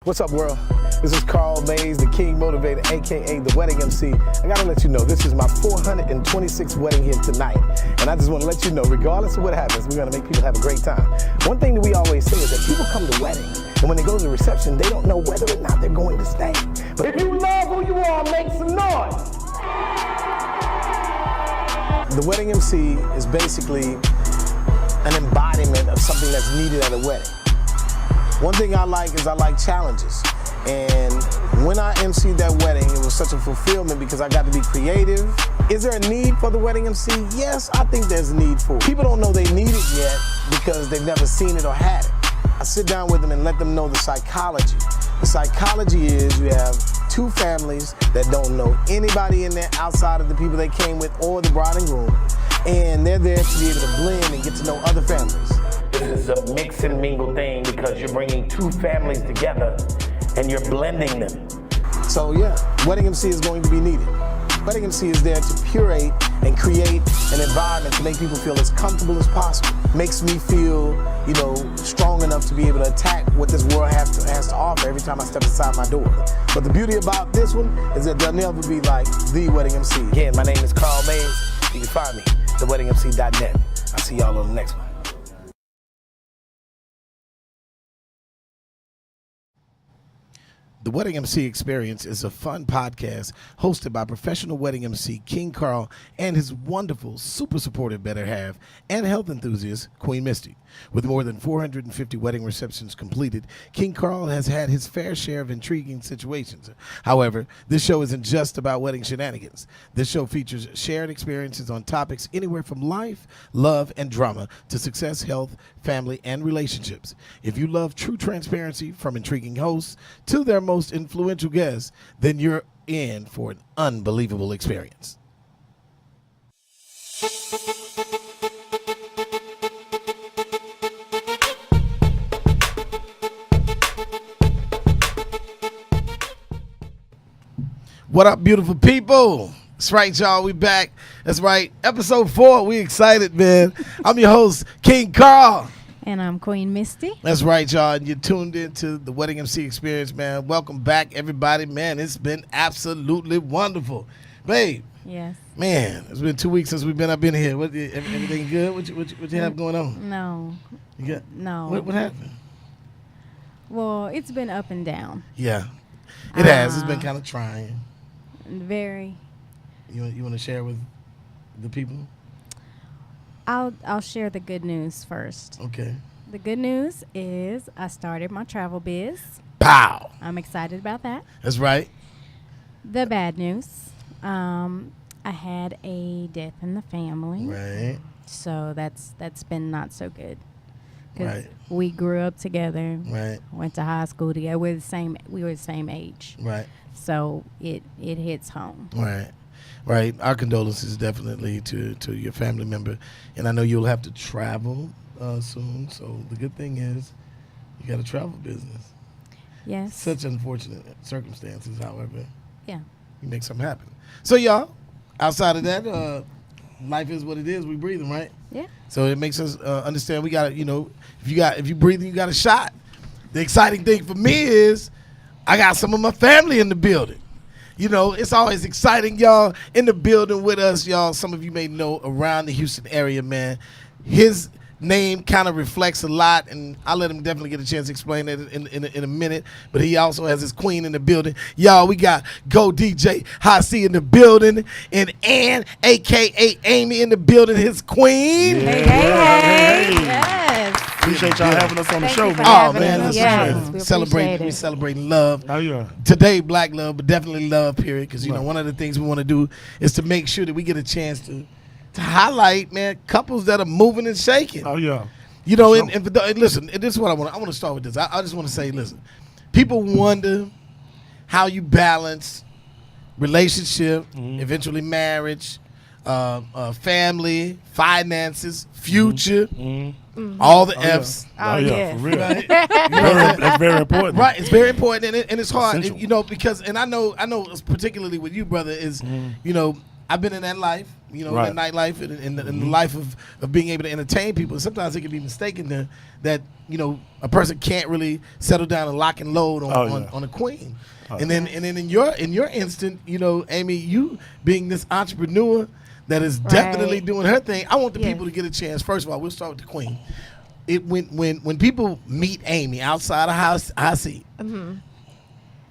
What's up, world? This is Carl Mays, the King Motivator, aka the Wedding MC. I gotta let you know, this is my 426th wedding here tonight. And I just wanna let you know, regardless of what happens, we're gonna make people have a great time. One thing that we always say is that people come to weddings, and when they go to the reception, they don't know whether or not they're going to stay. But if you love who you are, make some noise. The Wedding MC is basically an embodiment of something that's needed at a wedding. One thing I like is I like challenges. And when I emceed that wedding, it was such a fulfillment because I got to be creative. Is there a need for the wedding MC? Yes, I think there's a need for it. People don't know they need it yet because they've never seen it or had it. I sit down with them and let them know the psychology. The psychology is you have two families that don't know anybody in there outside of the people they came with or the bride and groom. And they're there to be able to blend and get to know other families. This is a mix and mingle thing because you're bringing two families together and you're blending them. So yeah, Wedding MC is going to be needed. Wedding MC is there to curate and create an environment to make people feel as comfortable as possible. Makes me feel, strong enough to be able to attack what this world has to offer every time I step inside my door. But the beauty about this one is that they'll never be like the Wedding MC. Again, my name is Carl Mays. You can find me, theweddingmc.net. I'll see y'all on the next one. The Wedding MC Experience is a fun podcast hosted by professional wedding MC King Carl and his wonderful, super supportive better half and health enthusiast, Queen Misty. With more than 450 wedding receptions completed, King Carl has had his fair share of intriguing situations. However, this show isn't just about wedding shenanigans. This show features shared experiences on topics anywhere from life, love, and drama to success, health, family, and relationships. If you love true transparency from intriguing hosts to their most influential guests, then you're in for an unbelievable experience. What up, beautiful people? That's right, y'all. We back. That's right. Episode 4. We excited, man. I'm your host, King Carl. And I'm Queen Misty. That's right, y'all. And you're tuned into the Wedding MC Experience, man. Welcome back, everybody. Man, it's been absolutely wonderful. Babe. Yes. Man, it's been 2 weeks since we've been up in here. Everything good? What you have going on? No. You got, no. What happened? Well, it's been up and down. Yeah. It has. It's been kind of trying. Very. You want to share with the people? I'll share the good news first. Okay. The good news is I started my travel biz. Pow! I'm excited about that. That's right. The bad news, I had a death in the family. Right. So that's been not so good. Because Right. we grew up together. Right. Went to high school together. We were the same age. Right. So it hits home. Right. Right. Our condolences definitely to your family member. And I know you'll have to travel soon. So the good thing is you got a travel business. Yes. Such unfortunate circumstances, however. Yeah. You make something happen. So y'all, outside of that, life is what it is. We breathing, right? Yeah. So it makes us understand we got to, if you breathing, you got a shot. The exciting thing for me is I got some of my family in the building. It's always exciting, y'all, in the building with us, y'all. Some of you may know around the Houston area, man. His name kind of reflects a lot, and I'll let him definitely get a chance to explain that in a minute. But he also has his queen in the building. Y'all, we got Go DJ High C in the building, and Ann, a.k.a. Amy, in the building, his queen. Yeah. Hey. Yes. Appreciate y'all having us on the show, man. Oh, man, that's yes, we celebrating love. Oh, yeah. Today, black love, but definitely love, period. Because, one of the things we want to do is to make sure that we get a chance to highlight, man, couples that are moving and shaking. Oh, yeah. And listen, this is what I want to start with this. I just want to say, listen, people wonder how you balance relationship, eventually marriage, family, finances, future, all the F's. Oh, yeah, for real. Right? That's very important. Right, it's very important, and it's hard, Essential. because, and I know particularly with you, brother, is, I've been in that life, you know, Right. the nightlife and the life of being able to entertain people. Sometimes it can be mistaken that you know a person can't really settle down and lock and load on a queen. And then in your instant, you know, Amy, you being this entrepreneur that is definitely doing her thing. I want the people to get a chance. First of all, we'll start with the queen. When people meet Amy outside of High C,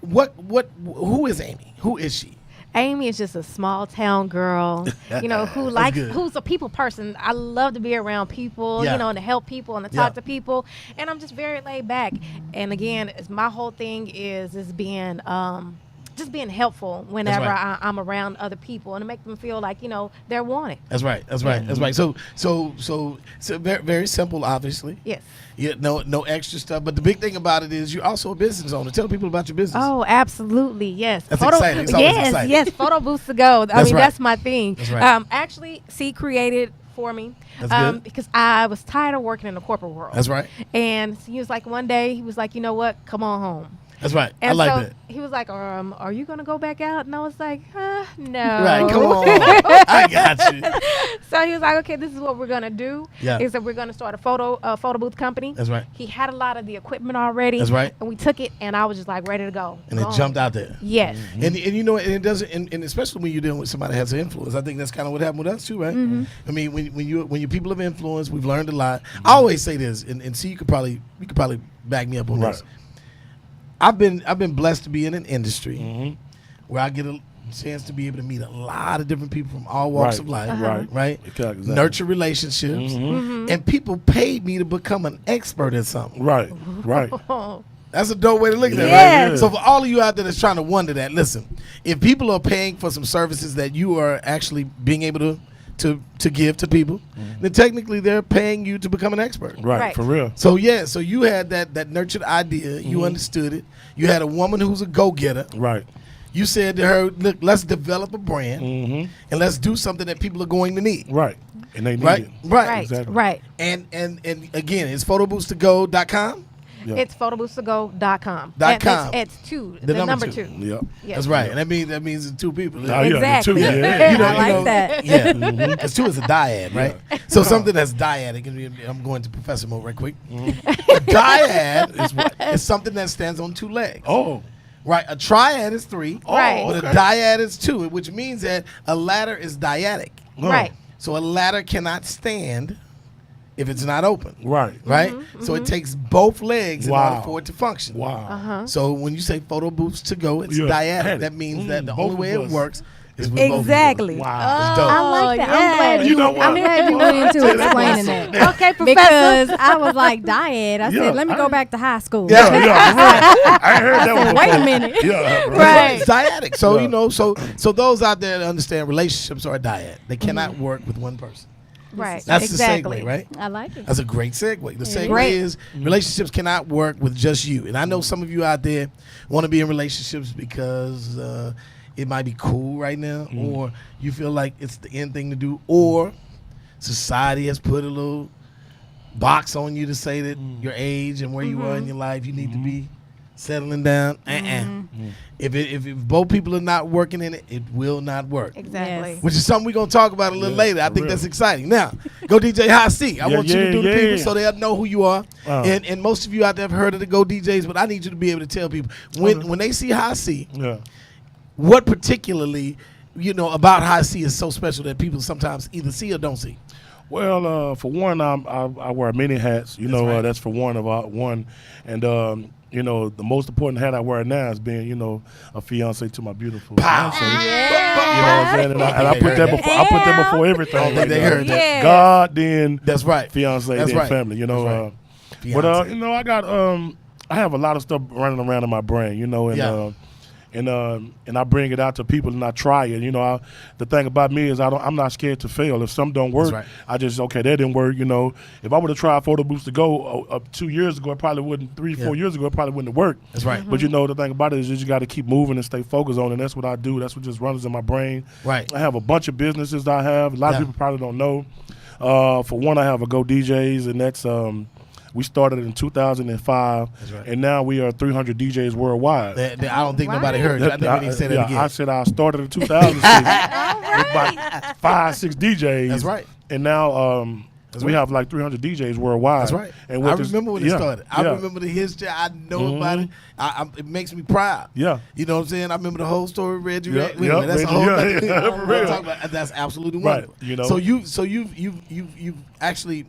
who is Amy? Who is she? Amy is just a small town girl, you know, who's a people person. I love to be around people, Yeah. you know, and to help people and to talk to people. And I'm just very laid back. And again, my whole thing is being just being helpful whenever right. I'm around other people and to make them feel like, you know, they're wanted. That's right. That's right. That's right. So very, very simple, obviously. Yes. Yeah, no extra stuff. But the big thing about it is you're also a business owner. Tell people about your business. Oh, absolutely. Yes. That's exciting. It's always yes, exciting. yes. Photo booths to go. That's right. That's my thing. That's right. Actually, C created for me That's good. because I was tired of working in the corporate world. That's right. And he was like, one day, he was like, you know what? Come on home. That's right. And I like so that. he was like, are you going to go back out? And I was like, no. Right. Come on. I got you. So he was like, okay, this is what we're going to do. Yeah. Is that we're going to start a photo booth company. That's right. He had a lot of the equipment already. That's right. And we took it, and I was just like ready to go. And it jumped out there. Yes. And you know, and it doesn't, and especially when you're dealing with somebody that has an influence. I think that's kind of what happened with us too, right? I mean, when you're people of influence, we've learned a lot. I always say this, and see, you could probably back me up on this. I've been blessed to be in an industry where I get a chance to be able to meet a lot of different people from all walks of life, right? Exactly. Nurture relationships, and people paid me to become an expert in something. Right. That's a dope way to look at it, Yes. right? So for all of you out there that's trying to wonder that, listen, if people are paying for some services that you are actually being able to give to people, then technically they're paying you to become an expert. Right. For real. So so you had that nurtured idea, you understood it. You had a woman who's a go-getter. Right. You said to her, look, let's develop a brand and let's do something that people are going to need. Right. And they need Right? it. Right. Exactly. Right. And again, it's photoboothstogo.com. Yeah. It's photoboothstogo.com. .com. It's two. The The number number two. two. Yep. Yes. That's right. And that means it's two people. Oh, yeah, Exactly. the two, Yeah. You know, I like you know, that. Yeah, because two is a dyad, right? So something that's dyadic. I'm going to professor mode right quick. A dyad is something that stands on two legs. Oh. Right. A triad is three. Right. But a dyad is two, which means that a ladder is dyadic. Right. So a ladder cannot stand if it's not open. Right. Right? So it takes both legs in Wow. order for it to function. Wow. So when you say photo booths to go, it's Yeah. dyadic. That means that the both only way of it us. works is with both of us. Exactly. Wow. It's dope. I like that. yes. I'm glad You know what? I'm glad you went into explaining that. Okay, Professor. Because I was like, dyad. I Yeah, said, let me go back to high school. Yeah. Yeah, for real. I ain't heard that one Wait a before. minute. Yeah. Right. It's dyadic. So, Yeah. you know, so those out there that understand relationships are dyad. They cannot work with one person. Right. That's exactly. the segue, right? I like it. That's a great segue. The segue Great. is relationships cannot work with just you. And I know some of you out there want to be in relationships because it might be cool right now, or you feel like it's the end thing to do, or society has put a little box on you to say that your age and where you are in your life, you need to be settling down. If both people are not working in it, it will not work. Exactly. Yes. Which is something we're going to talk about a little Yeah, later. I for think real. that's exciting. Now, go DJ High C. I want you to do the people yeah. so they'll know who you are. Oh. And most of you out there have heard of the Go DJs, but I need you to be able to tell people when they see High C, Yeah. what particularly, about High C is so special that people sometimes either see or don't see. Well, for one, I wear many hats. You know, right. that's for one. And the most important hat I wear now is being, a fiance to my beautiful Pow. fiance. You know what I'm saying? And I put that before. I put that before everything. I don't think they now. heard that. Yeah. God, then That's right. fiance, That's then right. family. You know. That's right. But Fiance. I got I have a lot of stuff running around in my brain. And Yeah. and I bring it out to people and I try it. The thing about me is I'm not scared to fail. If something don't work, right. I just that didn't work. If I would have tried Photo Booths to go 2 years ago, it probably wouldn't. 4 years ago, it probably wouldn't have worked. That's right. But the thing about it is you got to keep moving and stay focused on it. And that's what I do. That's what just runs in my brain. Right. I have a bunch of businesses that I have. A lot Yeah. of people probably don't know. For one, I have a Go DJs, and that's We started in 2005, That's right. and now we are 300 DJs worldwide. I don't think nobody Right. heard you. I think we need to say that again. I said I started in 2006 with about 5-6 DJs. That's right. And now we right. have like 300 DJs worldwide. That's right. And I with this- remember when it yeah, started. I yeah. remember the history. I know about it. It makes me proud. Yeah. You know what I'm saying? I remember the whole story of Reggie. Yeah, Wait a minute, that's a Reggie, whole yeah, other yeah, thing. for We'll real. talk about- that's absolutely Right, wonderful. you know. So you've actually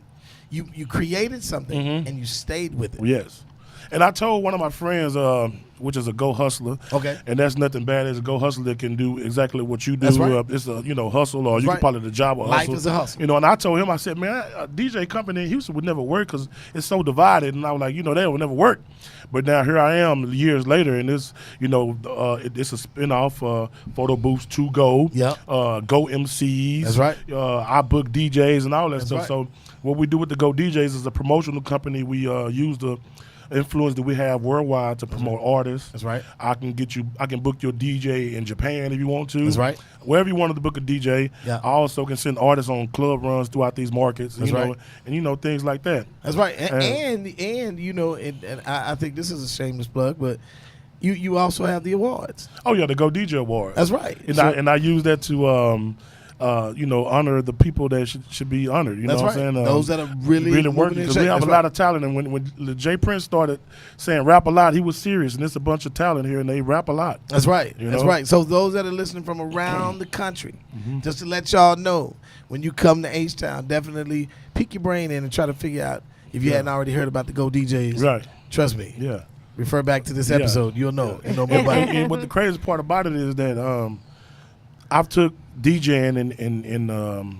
you created something and you stayed with it. Yes. And I told one of my friends, which is a Go Hustler. Okay. And that's nothing bad. It's a Go Hustler that can do exactly what you do. That's right. It's a hustle, or you right. can call it a job or Life hustle. is a hustle. And I told him, I said, man, a DJ company in Houston would never work because it's so divided. And I was like, they would never work. But now here I am years later, and it's it's a spinoff, Photo Booths to Go. Yep. Go MCs. That's right. I book DJs and all that That's stuff. right. So what we do with the Go DJs is a promotional company. We use the influence that we have worldwide to promote artists. That's right. I can book your DJ in Japan if you want to. That's right. Wherever you wanted to book a DJ. Yeah. I also can send artists on club runs throughout these markets. That's right. And things like that. That's right. And I think this is a shameless plug, but you also have the awards. Oh yeah, the Go DJ Awards. That's right. And I use that to honor the people that should be honored. You That's know right. what I'm saying? Those that are really working, moving because and we have shaking. a lot of talent. And when Jay Prince started saying rap a lot, he was serious. And there's a bunch of talent here, and they rap a lot. That's right. You That's know? right. So those that are listening from around the country, just to let y'all know, when you come to H-Town, definitely peek your brain in and try to figure out if you hadn't already heard about the Go DJs. Right. Trust me. Yeah. Refer back to this Yeah. episode. You'll know. You'll know more about it. And what the craziest part about it is that I've took DJing and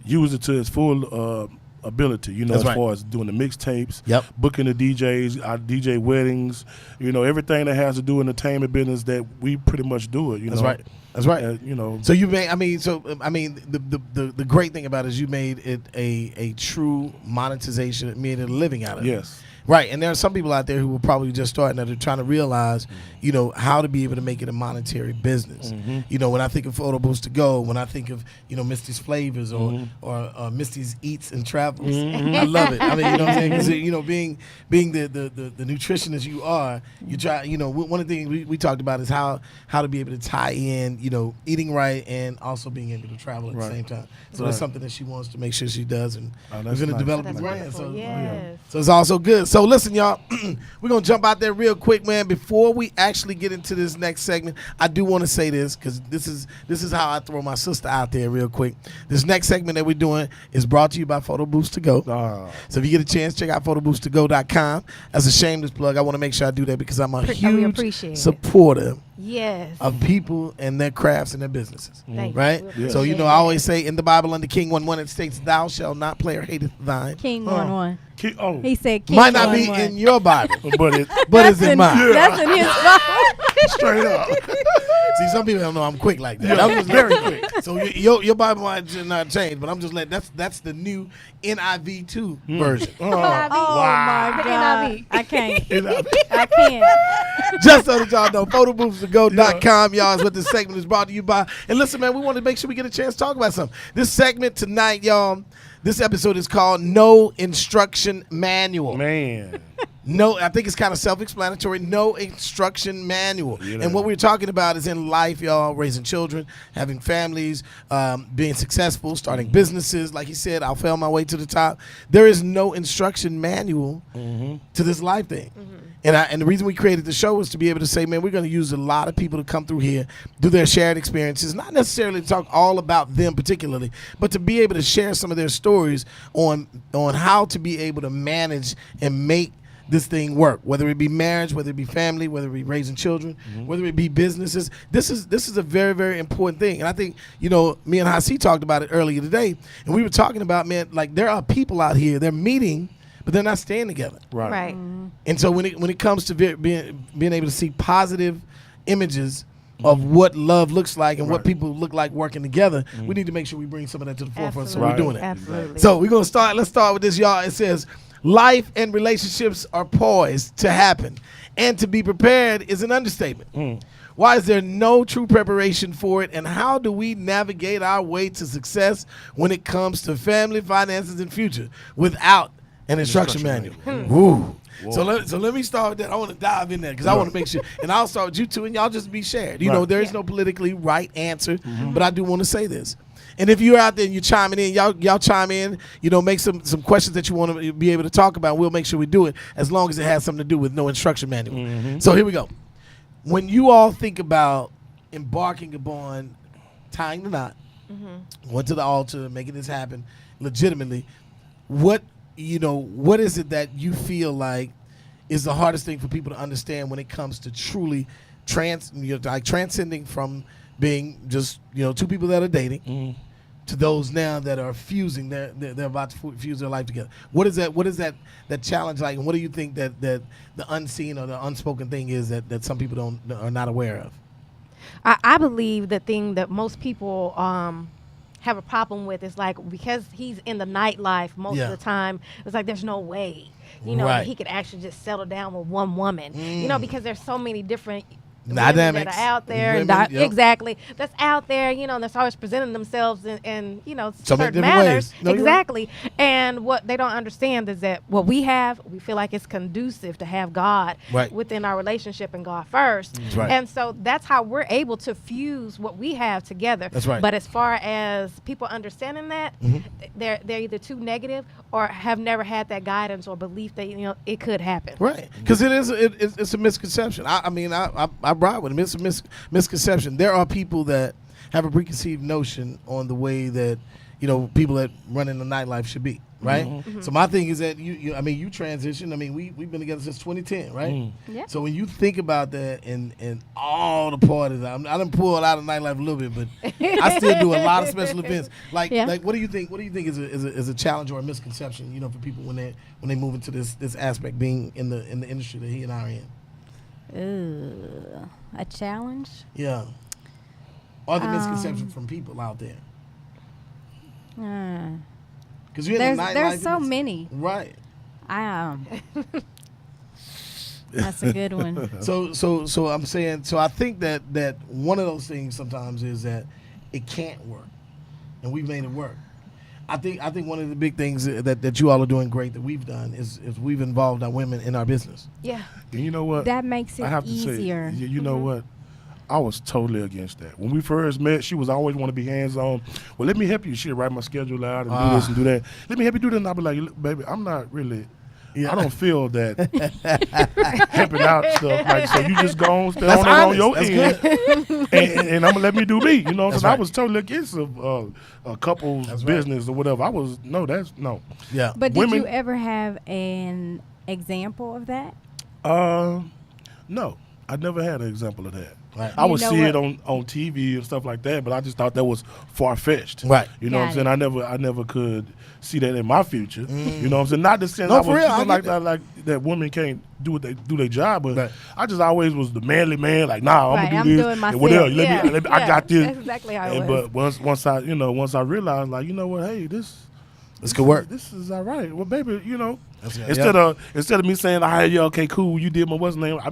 used it to its full ability, That's as right. far as doing the mixtapes, Yep. booking the DJs, I DJ weddings, everything that has to do with entertainment business that we pretty much do it, That's right. That's right. So you made. The great thing about it is you made it a true monetization, made it a living out of it. Yes. Right, and there are some people out there who were probably just starting that are trying to realize, how to be able to make it a monetary business. When I think of Photo Booths to Go, when I think of, Misty's Flavors or Misty's Eats and Travels, I love it. I mean, you know what I'm saying? 'Cause, being the nutritionist you are, you try. One of the things we talked about is how to be able to tie in, eating right and also being able to travel at the same time. So that's something that she wants to make sure she does, and we're that's going to nice. develop That's a brand. wonderful. So, Yes. so it's also good. So listen, y'all, we're going to jump out there real quick, man. Before we actually get into this next segment, I do want to say this because this is how I throw my sister out there real quick. This next segment that we're doing is brought to you by Photo Booths to Go. So if you get a chance, check out photoboothstogo.com. As a shameless plug, I want to make sure I do that because I'm a We huge appreciate it. supporter Yes. of people and their crafts and their businesses. Thank you. Right? We So, appreciate I it. always say in the Bible under King 1:1 it states, "Thou shalt not play or hateth thine." King 1-1. Oh, He said King Might not be 1-1. in your Bible, but it but it's in mine. That's in his Bible. straight up. See, some people don't know I'm quick like that. I'm just very quick. So your Bible might not change, but I'm just letting that's the new NIV2 version. Oh my The God. NIV. I can't. I can't. Just so that y'all know, photoboothstogo.com, y'all, is what this segment is brought to you by. And listen, man, we want to make sure we get a chance to talk about something. This segment tonight, y'all, this episode is called No Instruction Manual. Man. No, I think it's kind of self-explanatory. No instruction manual. You know. And what we're talking about is in life, y'all, raising children, having families, being successful, starting businesses. Like he said, I'll fail my way to the top. There is no instruction manual to this life thing. And the reason we created the show was to be able to say, man, we're going to use a lot of people to come through here, do their shared experiences, not necessarily to talk all about them particularly, but to be able to share some of their stories on how to be able to manage and make this thing work, whether it be marriage, whether it be family, whether it be raising children, whether it be businesses. This is a very, very important thing. And I think, me and Hasi talked about it earlier today, and we were talking about, man, like there are people out here, they're meeting, but they're not staying together. Right. And so when it comes to being able to see positive images of what love looks like and what people look like working together, we need to make sure we bring some of that to the forefront. So we're Absolutely. doing it. Absolutely. So we're gonna start. Let's start with this, y'all. It says, life and relationships are poised to happen, and to be prepared is an understatement. Why is there no true preparation for it, and how do we navigate our way to success when it comes to family, finances, and future without An instruction manual. Woo. So let me start with that. I want to dive in there because I want to make sure. And I'll start with you two, and y'all just be shared. You know, there is no politically right answer, but I do want to say this. And if you're out there and you're chiming in, y'all chime in. You know, make some questions that you want to be able to talk about. We'll make sure we do it as long as it has something to do with no instruction manual. So here we go. When you all think about embarking upon tying the knot, went to the altar, making this happen legitimately, what is it that you feel like is the hardest thing for people to understand when it comes to truly transcending from being just two people that are dating to those now that are fusing, they're about to fuse their life together? What is that challenge like, and what do you think that the unseen or the unspoken thing is that some people are not aware of? I believe the thing that most people have a problem with is like, because he's in the nightlife most of the time, it's like there's no way that he could actually just settle down with one woman, because there's so many different dynamics that are out there, exactly, that's out there, and that's always presenting themselves in certain manners, exactly. And what they don't understand is that what we feel like it's conducive to have God within our relationship and God first, and so that's how we're able to fuse what we have together. That's right. But as far as people understanding that, they're either too negative or have never had that guidance or belief that it could happen. Right, because it's a misconception. I ride with them. It's a misconception. There are people that have a preconceived notion on the way that people that run in the nightlife should be. Right. So my thing is that you transitioned. We've been together since 2010, right? Yeah. So when you think about that and all the parties, I done pulled out of nightlife a little bit, but I still do a lot of special events. Like what do you think? What do you think is a challenge or a misconception? For people when they move into this aspect, being in the industry that he and I are in. A challenge? Yeah. Or the misconception from people out there. Because you're in the nightlife. There's so many. Right. That's a good one. So I'm saying, I think that one of those things sometimes is that it can't work, and we've made it work. I think one of the big things that you all are doing great that we've done is we've involved our women in our business. Yeah. And you know what? That makes it I have easier. To say, you know what? I was totally against that. When we first met, she was always want to be hands-on. Well, let me help you. She'd write my schedule out and do this and do that. Let me help you do that. And I'll be like, look, baby, I'm not really. Yeah. I don't feel that helping out stuff. Like, so you just go on, stay on that on your end, and I'm gonna let me do me. Because I was totally against a couple's business or whatever. No. Yeah. But did you ever have an example of that? No, I never had an example of that. Right. I would see it on TV and stuff like that, but I just thought that was far-fetched. Right. You know what I'm saying? I never could see that in my future. You know what I'm saying? Not the sense No, I was for real, like that women can't do their job, but I just always was the manly man. Like, nah, I'm gonna do this. Doing myself. And whatever. Let me, I got this. That's exactly how it was. But once I realized, like, you know what? Hey, this could work. This is all right. Well, baby, Instead of me saying, "Hey, yeah, okay, cool, you did my what's name," I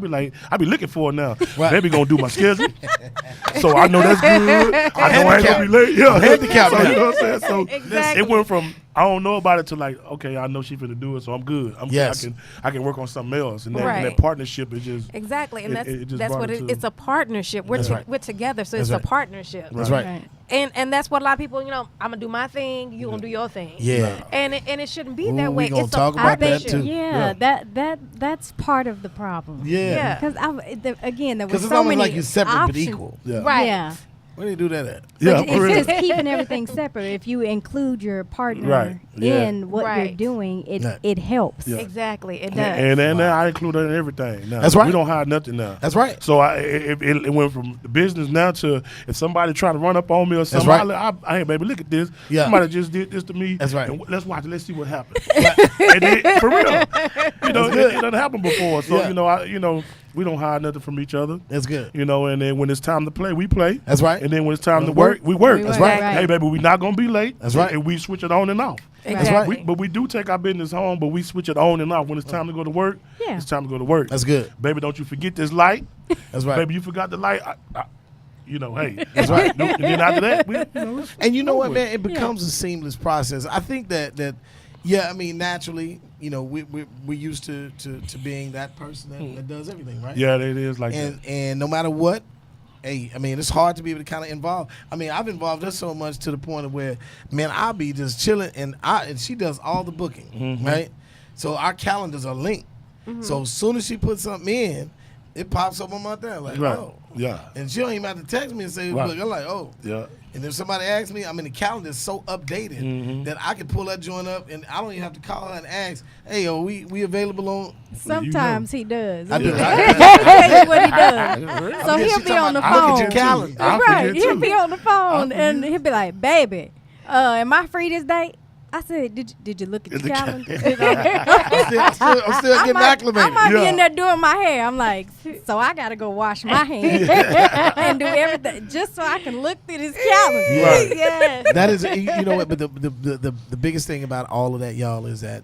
be looking for it now. Right. Baby gonna do my schedule, so I know that's good. I know I ain't gonna be late. Yeah, handicap. So, you know what I'm saying? So exactly. It went from I don't know about it to like, okay, I know she finna do it, so I'm good. Yes. I can work on something else, and that partnership is just exactly, and just that's what it's a partnership. We're together, so it's a partnership. That's right. And that's what a lot of people, I'm gonna do my thing, you gonna do your thing. Yeah. And it shouldn't be that way. We gonna it's talk a about that partnership. too. Yeah, that's part of the problem. Yeah. Because again, there were Because it's so almost many like you're separate but options. equal. Yeah. Right. Yeah. Where do you do that at? But for real. it's just keeping everything separate. If you include your partner in what you're doing, it helps. Yeah. Exactly, it does. And then I include her in everything. Now, That's right. We don't hide nothing now. That's right. So it went from the business now to if somebody trying to run up on me or something, right. hey, baby, look at this. Yeah. Somebody just did this to me. That's right. And let's watch it. Let's see what happens. And for real. It doesn't happen before. So, we don't hide nothing from each other. That's good. And then when it's time to play, we play. That's right. And then when it's time to work, we work. That's right. Hey, baby, we're not going to be late. That's right. And we switch it on and off. Exactly. That's right. But we do take our business home, but we switch it on and off. When it's time to go to work, it's time to go to work. That's good. Baby, don't you forget this light. That's right. Baby, you forgot the light. Hey. That's right. And then after that, and you know what, man? It becomes a seamless process. I think that Yeah, I mean, naturally, we're used to being that person that does everything, right? Yeah, it is like and that. And no matter what, hey, I mean, it's hard to be able to kind of involve. I mean, I've involved her so much to the point of where, man, I'll be just chilling, and she does all the booking, right? So our calendars are linked. So as soon as she puts something in, it pops up on my thing, like, Right. oh. Yeah. And she don't even have to text me and say, Right. look, I'm like, oh. Yeah. And if somebody asks me, I mean, the calendar is so updated that I can pull that joint up, and I don't even have to call her and ask, hey, are we available on? Sometimes he does. I do. I'll tell you what he does. So he'll be on the I'll phone. look at your calendar. I'll Right. forget He'll too. be on the phone and he'll be like, baby, am I free this day? I said, did you look at your calendar? I'm still getting acclimated. I might be Yeah. in there doing my hair. I'm like, so I got to go wash my hands and do everything just so I can look through this calendar. Right. Yes. That is, you know what? But the biggest thing about all of that, y'all, is that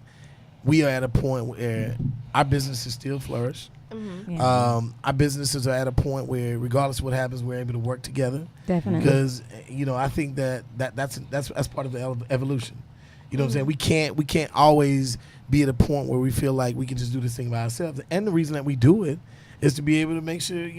we are at a point where our businesses still flourish. Yeah. Our businesses are at a point where, regardless of what happens, we're able to work together. Definitely. Because I think that's part of the evolution. You know what I'm saying? We can't always be at a point where we feel like we can just do this thing by ourselves. And the reason that we do it is to be able to make sure,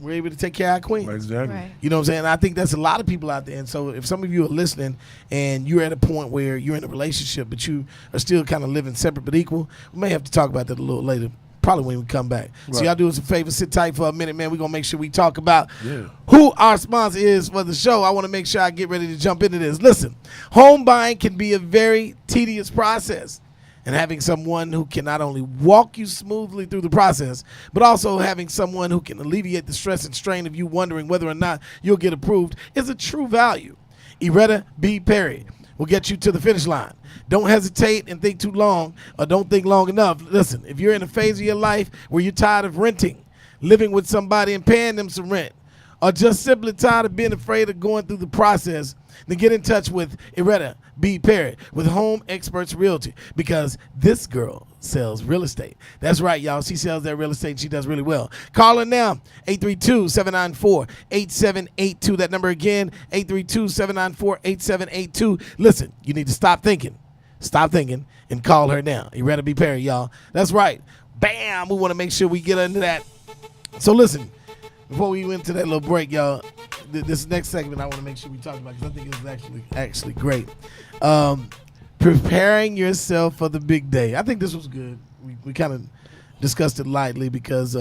we're able to take care of our queen. Exactly. Right. You know what I'm saying? I think that's a lot of people out there. And so if some of you are listening and you're at a point where you're in a relationship but you are still kind of living separate but equal, we may have to talk about that a little later, probably when we come back. So Right. y'all do us a favor, sit tight for a minute, man. We're going to make sure we talk about Yeah. who our sponsor is for the show. I want to make sure I get ready to jump into this. Listen, home buying can be a very tedious process. And having someone who can not only walk you smoothly through the process, but also having someone who can alleviate the stress and strain of you wondering whether or not you'll get approved is a true value. Iretta B. Perry will get you to the finish line. Don't hesitate and think too long, or don't think long enough. Listen, if you're in a phase of your life where you're tired of renting, living with somebody and paying them some rent, or just simply tired of being afraid of going through the process, then get in touch with Iretta B. Perry with Home Experts Realty, because this girl sells real estate. That's right, y'all. She sells that real estate and she does really well. Call her now, 832-794-8782. That number again, 832-794-8782. Listen, you need to stop thinking and call her now. Iretta B. Perry, y'all. That's right. Bam! We want to make sure we get into that. So listen, before we went to that little break, y'all, this next segment I want to make sure we talk about, because I think it's actually great. Preparing yourself for the big day. I think this was good. We kind of discussed it lightly because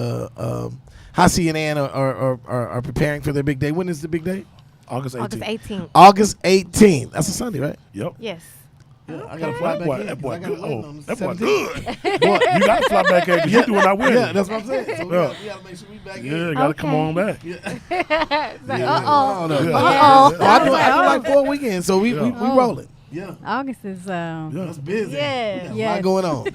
Hasi and Ann are preparing for their big day. When is the big day? August 18th. August 18th. August 18th. That's a Sunday, right? Yep. Yes. Yeah, I got to fly back in. That boy I gotta good. wait Oh, on the that boy 17th. good. Boy, you got to fly back in because you're doing our wedding. Yeah, that's what I'm saying. So we Yeah. got to make sure we back Yeah, in. you got to come Okay. on back. Uh-oh. No. Yeah. I do like 4 weekends, so we Oh. rolling. Yeah. August is That's busy. Yeah. We got a Yes. lot going on.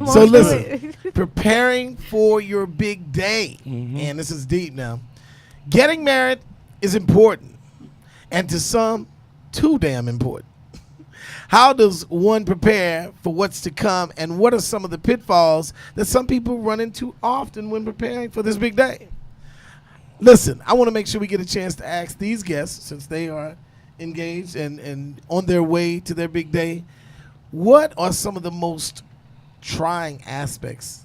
So listen, preparing for your big day, and this is deep now. Getting married is important, and to some, too damn important. How does one prepare for what's to come, and what are some of the pitfalls that some people run into often when preparing for this big day? Listen, I want to make sure we get a chance to ask these guests, since they are engaged and on their way to their big day, what are some of the most trying aspects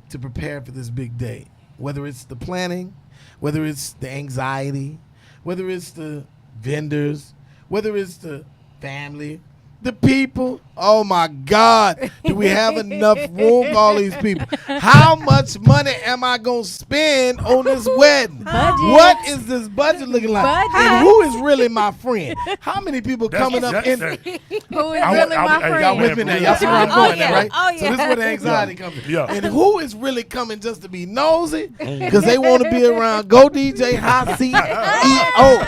to prepare for this big day? Whether it's the planning, whether it's the anxiety, whether it's the vendors, whether it's the family, the people. Oh my God, do we have enough room for all these people? How much money am I going to spend on this wedding? Budget. What is this budget looking like? Budget. And who is really my friend? How many people coming up in? Who is I really would- my hey, friend? Y'all with me now? Y'all see where I'm Oh, going yeah. now, right? Oh, So this is yeah. where the anxiety comes in. Yeah. And who is really coming just to be nosy? Because they want to be around Go DJ Hot CEO.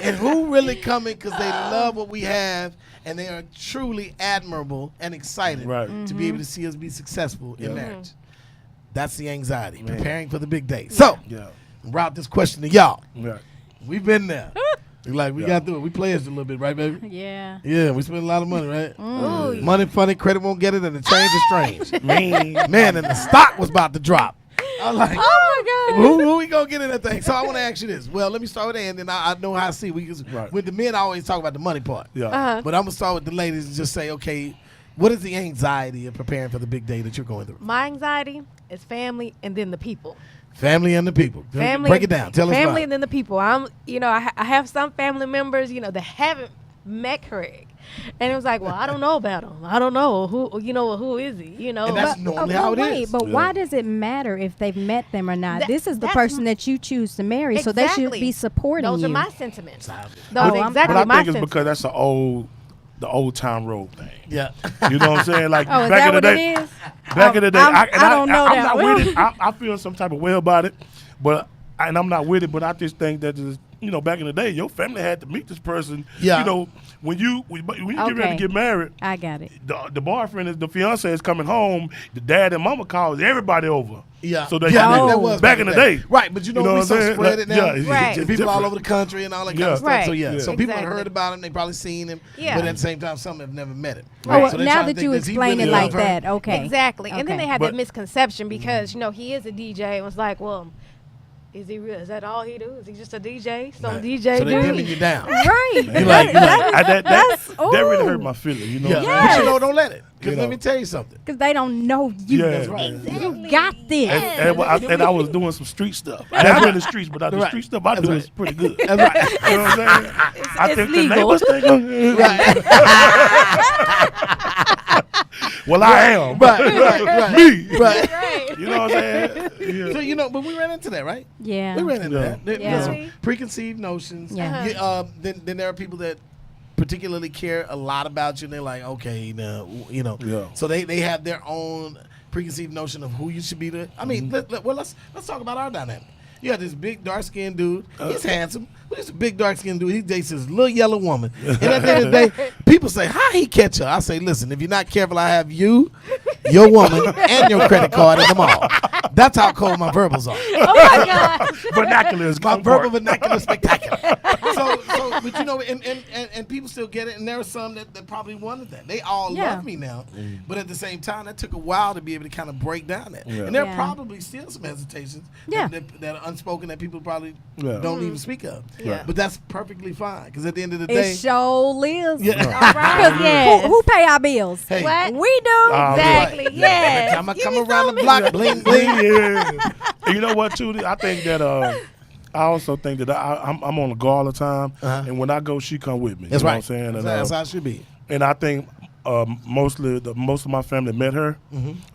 And who really coming because they love what we have and they are truly admirable and excited Right. to be able to see us be successful in Yeah. marriage. That's the anxiety, Man. preparing for the big day. So, Yeah. route this question to y'all. Yeah. We've been there. We Yeah. got through it. We played it a little bit, right, baby? Yeah. Yeah, we spent a lot of money, right? Ooh. Money funny, credit won't get it, and the change is strange. Man. Man, and the stock was about to drop. I was like, Oh Oh my God. Who we gonna get in that thing? So I want to ask you this. Well, let me start with Ann, and I know how I see. With the men, I always talk about the money part. Yeah. But I'm gonna start with the ladies and just say, okay, what is the anxiety of preparing for the big day that you're going through? My anxiety is family and then the people. Family and the people. Family, Break it down. Tell us about family it. and then the people. I have some family members, that haven't met Craig, and it was like, well, I don't know about him. I don't know who is he? And that's normally how it is. But why does it matter if they've met them or not? This is the that's person that you choose to marry, so they should Exactly. be supporting Those you. are my sentiments. Those I'm- are exactly But I my think it's sentiments. because that's the old time road thing. Yeah. You know what I'm saying? Like Oh, is back that in the what day. it is? Back in the day, I don't know I'm that not one. with it. I feel some type of way about it, and I'm not with it. But I just think that back in the day, your family had to meet this person. Yeah. When you get ready Okay. to get married, I got it. the boyfriend, the fiance is coming home. The dad and mama calls everybody over. Yeah. So they that was back in the day. Right, but we what I'm so saying? spread it now. Yeah, it's Right. People different. all over the country and all that kind Yeah. of stuff. Right. So yeah, Yeah. so people have Exactly. heard about him. They probably seen him. Yeah. But at the same time, some have never met him. Oh, well, So they're now trying to that think, you does he explain really it like love her? that, okay. Exactly. And then Okay. they had But- that misconception because, he is a DJ. It was like, well, is he real? Is that all he do? Is he just a DJ? Some Right. DJ So they do? dimming you down. Right. You like- That really ooh. hurt my feelings. You know. Yeah. what I'm saying? But don't let it. Because You let know. me tell you something. Because they don't know you. Yeah. That's right. You got this. And I was doing some street stuff. I haven't been in the streets, but the Right. street stuff I do That's is pretty good. That's right. You know what I'm saying? I think the legal. neighbors think well, I am. Right. Me. Right. Right. You know what I'm saying? Yeah. So, but we ran into that, right? Yeah. We ran into Yeah. that. There- Yeah. there's preconceived notions. Yeah. Then there are people that particularly care a lot about you, and they're like, okay, now, Yeah. So they have their own preconceived notion of who you should be. I mean, let's talk about our dynamic. You got this big dark skinned dude. He's handsome. But he's a big dark skinned dude. He dates this little yellow woman. And at the end of the day, people say, how he catch her? I say, listen, if you're not careful, I have you, your woman, and your credit card in the mall. That's how cold my verbals are. Oh my God. Vernacular is My good verbal part. vernacular spectacular. But and people still get it, and there are some that probably wanted that. They all Yeah. love me now, but at the same time, that took a while to be able to kind of break down that. Yeah. And there are Yeah. probably still some hesitations Yeah. that are unspoken that people probably Yeah. don't even speak of. Yeah. But that's perfectly fine because at the end of the day, It sure lives. Yeah. All right. Yes. Who pay our bills? hey, What? We do. Exactly. every Yes. time I Give come me around some. the block, bling bling. Yeah. And you know what, too? I think that I also think that I'm on the go all the time, and when I go, she come with me. That's you know right. What I'm saying? And, That's how it should be. and I think most of my family met her,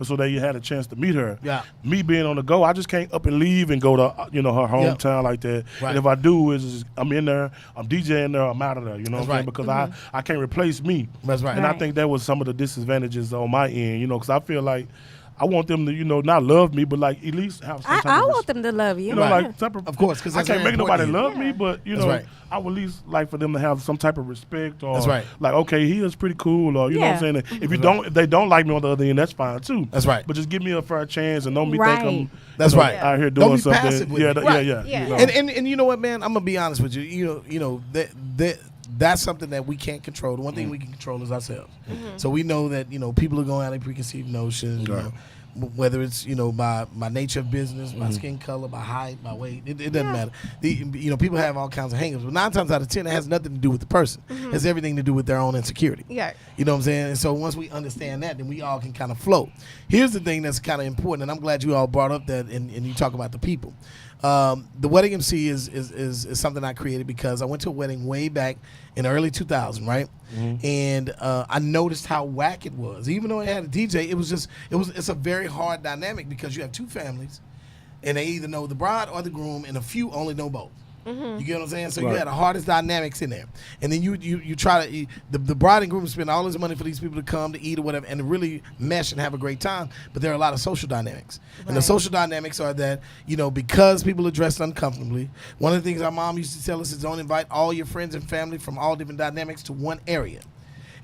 so they had a chance to meet her. Yeah. Me being on the go, I just can't up and leave and go to her hometown like that. Right. And if I do, is I'm in there, I'm DJing there, I'm out of there. You know That's what I'm saying? right. Because I can't replace me. That's right. And I Right. think that was some of the disadvantages on my end. Because I feel like I want them to not love me, but like at least have some type I of want them to love you. you know, Right. like type Of course, 'cause I that's can't very make nobody important love me, but That's right. I would at least like for them to have some type of respect, or That's right. like, okay, he is pretty cool, or you know what I'm Yeah. saying. If they don't like me on the other end, that's fine too. That's right. But just give me a fair chance and don't me Right. think I'm That's right. out here Don't doing be something. passive with Yeah, it. yeah, Right. yeah. Yeah. You know. And you know what, man? I'm gonna be honest with you. That's something that we can't control. The one thing we can control is ourselves. So we know that people are going out of preconceived notions. Right. Whether it's by nature of business, my skin color, my height, my weight, it doesn't matter. People have all kinds of hang-ups, but 9 times out of 10, it has nothing to do with the person. It has everything to do with their own insecurity. Yeah. You know what I'm saying? And so once we understand that, then we all can kind of flow. Here's the thing that's kind of important, and I'm glad you all brought up that, and you talk about the people. The wedding MC is something I created because I went to a wedding way back in early 2000, right? And I noticed how whack it was. Even though it had a DJ, it's a very hard dynamic because you have two families, and they either know the bride or the groom, and a few only know both. You get what I'm saying? So you Right. had the hardest dynamics in there, and then you try to the bride and groom spend all this money for these people to come to eat or whatever, and to really mesh and have a great time. But there are a lot of social dynamics, and the Right. social dynamics are that because people are dressed uncomfortably. One of the things our mom used to tell us is don't invite all your friends and family from all different dynamics to one area.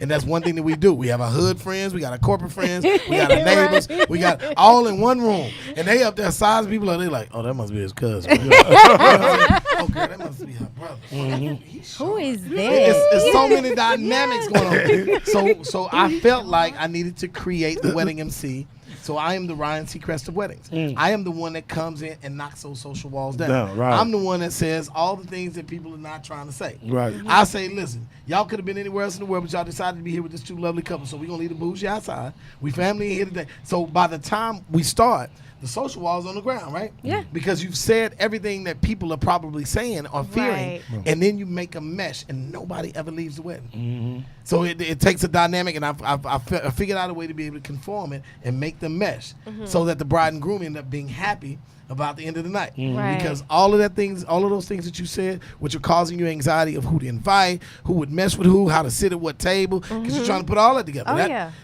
And that's one thing that we do. We have our hood friends, we got our corporate friends, we got our neighbors, we got all in one room. And they up there size people, and they like, oh, that must be his cousin. Okay, that must be her brother. Who is that? It's so many dynamics going on. So I felt like I needed to create the wedding MC So I am the Ryan Seacrest of weddings. I am the one that comes in and knocks those social walls down. Right. I'm the one that says all the things that people are not trying to say. Right. I say, listen, y'all could have been anywhere else in the world, but y'all decided to be here with this two lovely couples. So we're going to leave the bougie outside. We family here today. So by the time we start, the social wall is on the ground, right? Yeah. Because you've said everything that people are probably saying or fearing, Right. and then you make a mesh, and nobody ever leaves the wedding. So it takes a dynamic, and I figured out a way to be able to conform it and make them mesh, so that the bride and groom end up being happy about the end of the night. Right. Because all of those things that you said, which are causing you anxiety of who to invite, who would mess with who, how to sit at what table, because you're trying to put all that together. Oh,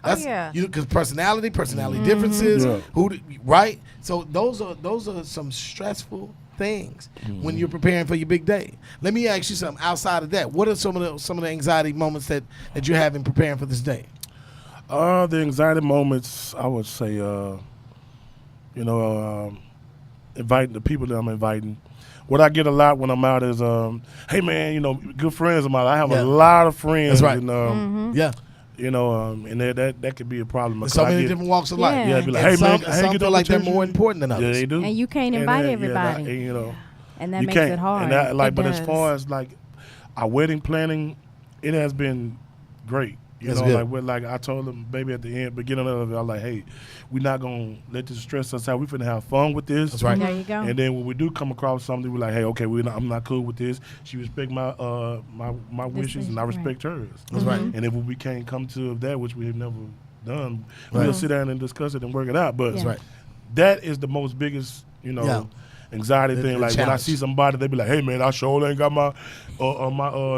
That's, yeah. Because personality differences, Yeah. right? So those are some stressful things when you're preparing for your big day. Let me ask you something outside of that. What are some of the anxiety moments that you're having preparing for this day? The anxiety moments, I would say, inviting the people that I'm inviting. What I get a lot when I'm out is, hey man, good friends of mine. I have a lot of friends. That's right. And, Yeah. And that could be a problem. There's so many different walks of life. Yeah. Yeah, be like, And hey man, some feel like they're more important than Yeah, others. they do. And you can't invite everybody. And that you makes can't. it hard. And that, It but as does. far as like our wedding planning, it has been great. That's good. I told them, baby, at the beginning of it, I was like, hey, we're not gonna let this stress us out. We finna have fun with this. That's right. There you go. And then when we do come across something, we're like, hey, okay, I'm not cool with this. She respect my wishes, and I respect hers. That's right. And if we can't come to that, which we have never done, Right. we'll sit down and discuss it and work it out. But That's right. that is the most biggest, anxiety The thing. Like when I challenge. see somebody, they be like, hey man, I sure ain't got my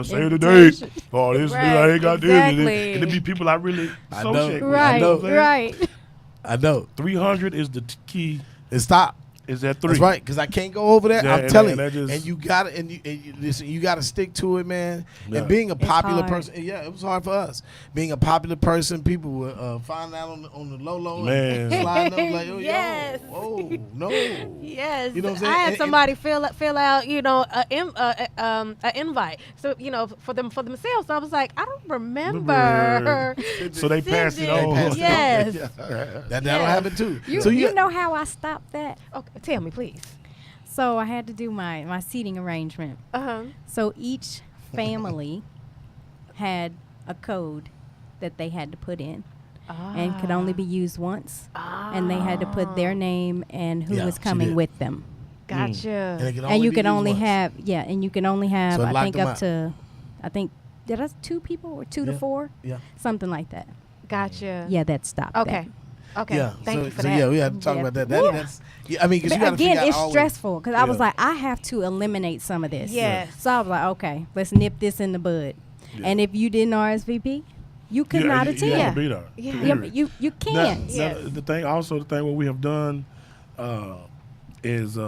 save the date. Oh, this I ain't got this. Exactly. And it be people I really I know. associate with. Right, You know what I'm saying? right. I know. 300 is the key. It's stop. Is that 3? That's right, because I can't go over that. Yeah, I'm and telling that you, just- and you got to, listen, you got to stick to it, man. Yeah. And being a popular hard. person, yeah, it was hard for us. Being a popular person, people would find out on the low Man. and slide up like, oh, Yes. yo, oh, no. Yes, You know what I'm saying? I had And- somebody fill out, an invite. So for themselves, I was like, I don't remember. So they passed it sending- on. passed it on. Yes. That'll Yeah. happen too. You, So you know how I stopped that? Okay, tell me, please. So I had to do my seating arrangement. So each family had a code that they had to put in and could only be used once. And they had to put their name and who Yeah, was she coming did. with them. Gotcha. it can And you be can used only once. have, and you can only have, So it I locked think them up out. to, did I 2 people or 2 to Yeah. 4? Yeah. Something like that. Gotcha. Yeah, that stopped. Okay. Okay. Yeah. Thank so, you for so that. yeah, we had to talk Yeah. about that. Woo. That's I mean, because you got But to again, figure out it's always- stressful because I was Yeah. like, I have to eliminate some of this. Yes. So I was like, okay, let's nip this in the bud. And if you didn't RSVP, you could not You attend. gotta be there. Yeah. Yeah, but you can't. Yeah. The thing what we have done is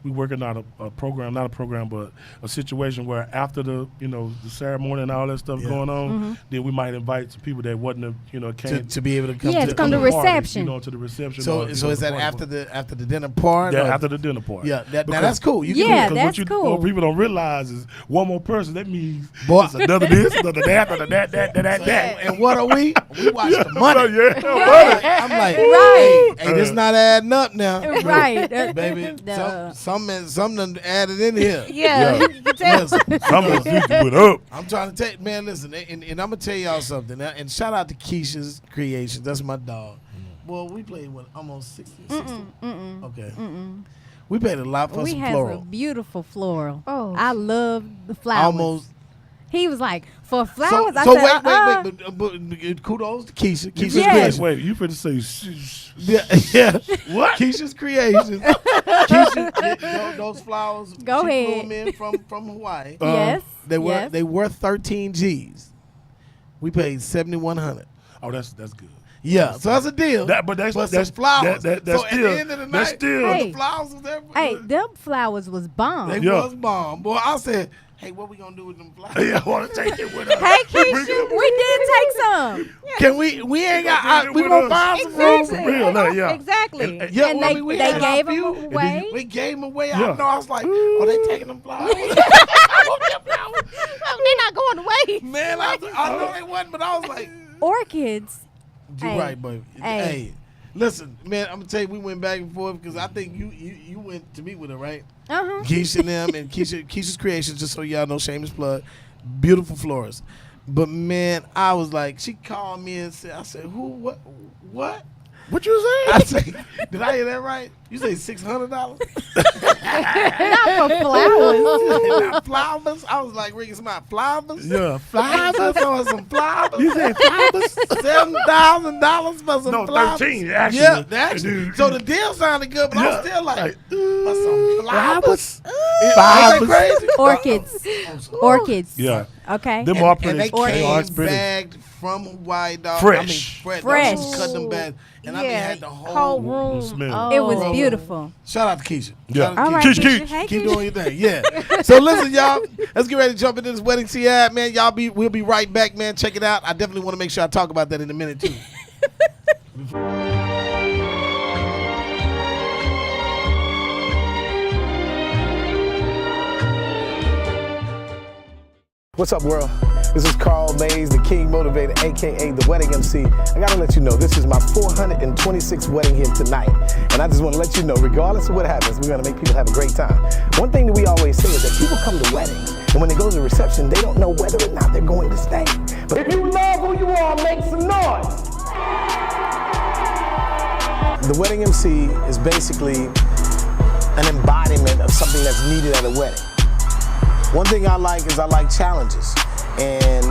we working out a program, not a program, but a situation where after the the ceremony and all that stuff Yeah. going on, Mm-hmm. then we might invite some people that wasn't came to be able to come Yeah, to to come to the party, reception. to the reception. So, or, so is the that party. after the dinner part? Yeah, or- after the dinner party. Yeah, now Because- that's cool. You can Yeah, do that's cool. What people don't realize is one more person. That means Boy. it's another this, another that, another that. that. And what are we? We watch the money. Yeah, I'm like, Right. hey, this not adding up now. Right. Baby, Duh. some done added in here. Yeah. Yeah. You can tell. Listen, Some of us went up. I'm trying to take, man, listen, and I'm going to tell y'all something. And shout out to Keisha's Creations. That's my dog. Well, we played, almost 60? Okay. We paid a lot for We some had floral. a beautiful floral. Oh. I love the flowers. Almost. He was like, for So, flowers? I so said, wait, kudos to Keisha. Keisha's Yes. Creations. Wait, you finna say Yeah. What? Keisha's Creations. Keisha, those flowers. Go she ahead. Flew them in from Hawaii. Yes. They were 13 G's. We paid 7,100. Oh, that's good. Yeah, so that's a deal. But that's some flowers. That's so still, at the end of the night, that's still. Hey. the flowers was there. Hey, them flowers was bomb. They Yeah. was bomb. Boy, I said, hey, what we gonna do with them flowers? Yeah, I want to take it with us. Hey, Keisha, we did take some. Can we ain't got, we With gonna us. find some room. Exactly. For real, no, yeah. Exactly. Yeah, And well, they- we they had our gave 'em few, away? and then we gave them away. Yeah. I know. I was like, oh, they taking them flowers. They're not going away. Man, I know they wasn't, but I was like, Orchids. you're Hey, right, baby. hey. Hey, Listen, man, I'm gonna tell you, we went back and forth because I think you went to meet with her, right? Uh-huh. Keisha and them, and Keisha's Creations, just so y'all know, shameless plug, beautiful florist. But man, I was like, she called me and said, I said, who, what? What you say? I say, did I hear that right? You say $600? Not for flowers. Not flowers? I was like, Ricky, some flowers? Yeah, flowers. I want some flowers. You said flowers? $7,000 for some No, flowers. 13 actually. Yeah, actually. So the deal sounded good, but I'm still like, for some flowers? Flowers. Is that crazy? Orchids. Yeah. Okay. Them are And pretty. they They are came pretty. bagged from Hawaii, dog. Fresh. I mean, Fresh. She cut them bags. And I mean, had the whole room. Smell. It was Bro. beautiful. Shout out to Keisha. Yeah. Shout out to All right, Keisha. Keisha. Keisha. Hey, Keep Keisha. doing your thing, yeah. So listen, y'all, let's get ready to jump into this wedding ad, man. We'll be right back, man. Check it out. I definitely want to make sure I talk about that in a minute too. What's up, world? This is Carl Mays, the King Motivator, aka the Wedding MC. I gotta let you know, this is my 426th wedding here tonight. And I just wanna let you know, regardless of what happens, we're gonna make people have a great time. One thing that we always say is that people come to weddings, and when they go to the reception, they don't know whether or not they're going to stay. But if you love who you are, make some noise. The Wedding MC is basically an embodiment of something that's needed at a wedding. One thing I like is I like challenges. And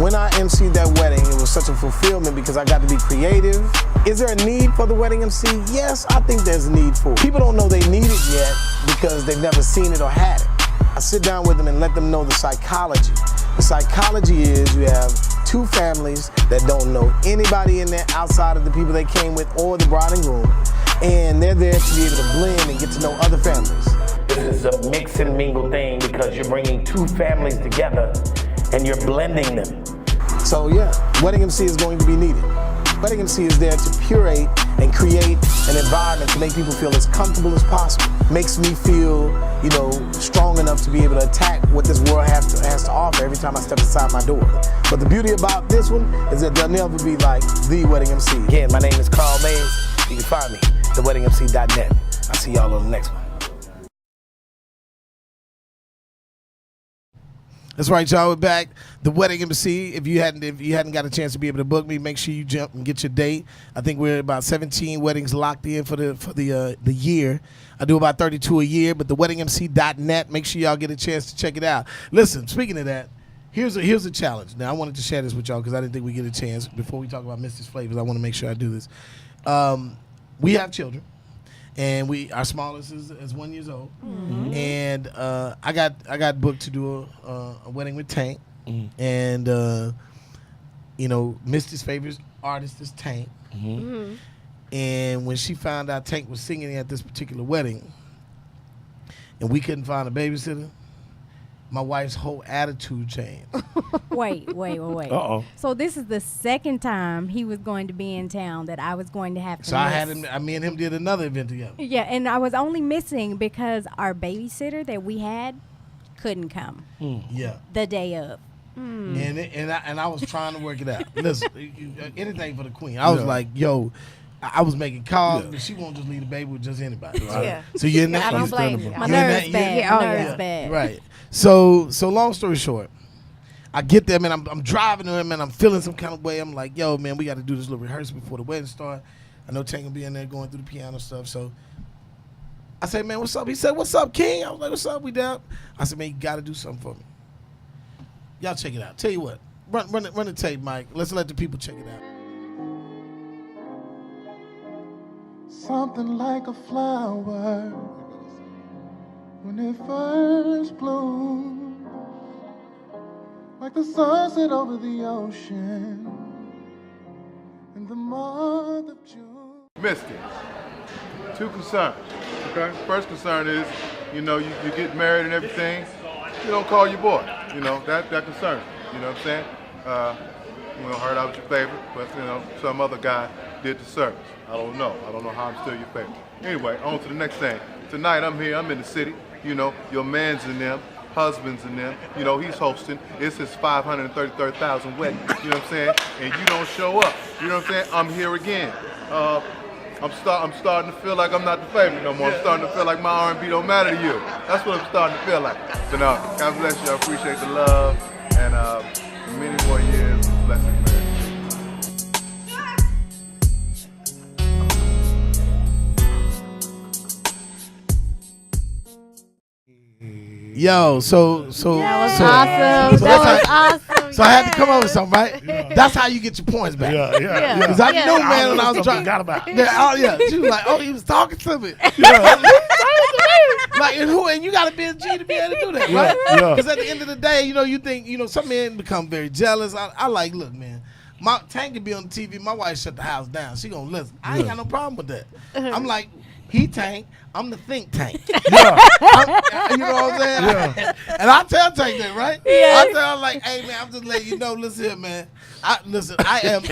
when I emceed that wedding, it was such a fulfillment because I got to be creative. Is there a need for the wedding MC? Yes, I think there's a need for it. People don't know they need it yet because they've never seen it or had it. I sit down with them and let them know the psychology. The psychology is you have two families that don't know anybody in there outside of the people they came with or the bride and groom. And they're there to be able to blend and get to know other families. This is a mix and mingle thing because you're bringing two families together and you're blending them. So yeah, Wedding MC is going to be needed. Wedding MC is there to curate and create an environment to make people feel as comfortable as possible. Makes me feel, strong enough to be able to attack what this world has to offer every time I step inside my door. But the beauty about this one is that they'll never be like the Wedding MC. Again, my name is Carl Mays. You can find me, theweddingmc.net. I'll see y'all on the next one. That's right, y'all. We're back. The Wedding MC. If you hadn't got a chance to be able to book me, make sure you jump and get your date. I think we're about 17 weddings locked in for the year. I do about 32 a year, but theweddingmc.net. Make sure y'all get a chance to check it out. Listen, speaking of that, here's a challenge. Now I wanted to share this with y'all because I didn't think we get a chance before we talk about Misty's Flavors. I want to make sure I do this. We have children. And our smallest is 1 year old, and I got booked to do a wedding with Tank, and Misty's favorite artist is Tank, and when she found out Tank was singing at this particular wedding, and we couldn't find a babysitter, my wife's whole attitude changed. Wait. Uh-oh. So this is the second time he was going to be in town that I was going to have to So I miss. had him. Me and him did another event together. Yeah, and I was only missing because our babysitter that we had couldn't come Yeah. the day of. And I was trying to work it out. Listen, anything for the queen. I was like, yo, I was making calls, but she won't just leave the baby with just anybody. Right? Yeah. So you're in that. I don't blame you. My You're in nerves that- bad. yeah, oh, My nerves yeah. bad. Right. So long story short, I get there, man. I'm driving to him, man. I'm feeling some kind of way. I'm like, yo, man, we got to do this little rehearsal before the wedding start. I know Tank will be in there going through the piano stuff. So I say, man, what's up? He said, what's up, King? I was like, what's up? We down? I said, man, you got to do something for me. Y'all check it out. Tell you what, run the tape, Mike. Let's let the people check it out. Something like a flower when it first blooms, like the sunset over the ocean in the month of June. Misty, two concerns, okay? First concern is, you get married and everything, you don't call your boy, that concerns me, you know what I'm saying? Heard I was your favorite, but, some other guy did the service. I don't know how I'm still your favorite. Anyway, on to the next thing. Tonight I'm here, I'm in the city, your man's in them, husband's in them, he's hosting. It's his 533,000 wedding, you know what I'm saying? And you don't show up, you know what I'm saying? I'm here again. I'm starting to feel like I'm not the favorite no more. I'm starting to feel like my R&B don't matter to you. That's what I'm starting to feel like. So no, God bless you. I appreciate the love, and many more years of blessing, man. Yo, so That was awesome. so That that's was awesome. So I had to come up with something, right? That's how you get your points back. Yeah. Because I know, man, when I was driving. Forgot about it. Yeah, she was like, oh, he was talking to me. Like, and you got to be a G to be able to do that, right? Because at the end of the day, you think, some men become very jealous. I like, look, man, my Tank can be on the TV. My wife shut the house down. She going to listen. I ain't got no problem with that. I'm like, he Tank, I'm the think tank. Yeah. You know what I'm saying? Yeah. And I tell Tank that, right? I tell him like, hey man, I'm just letting you know, listen here, man. I am the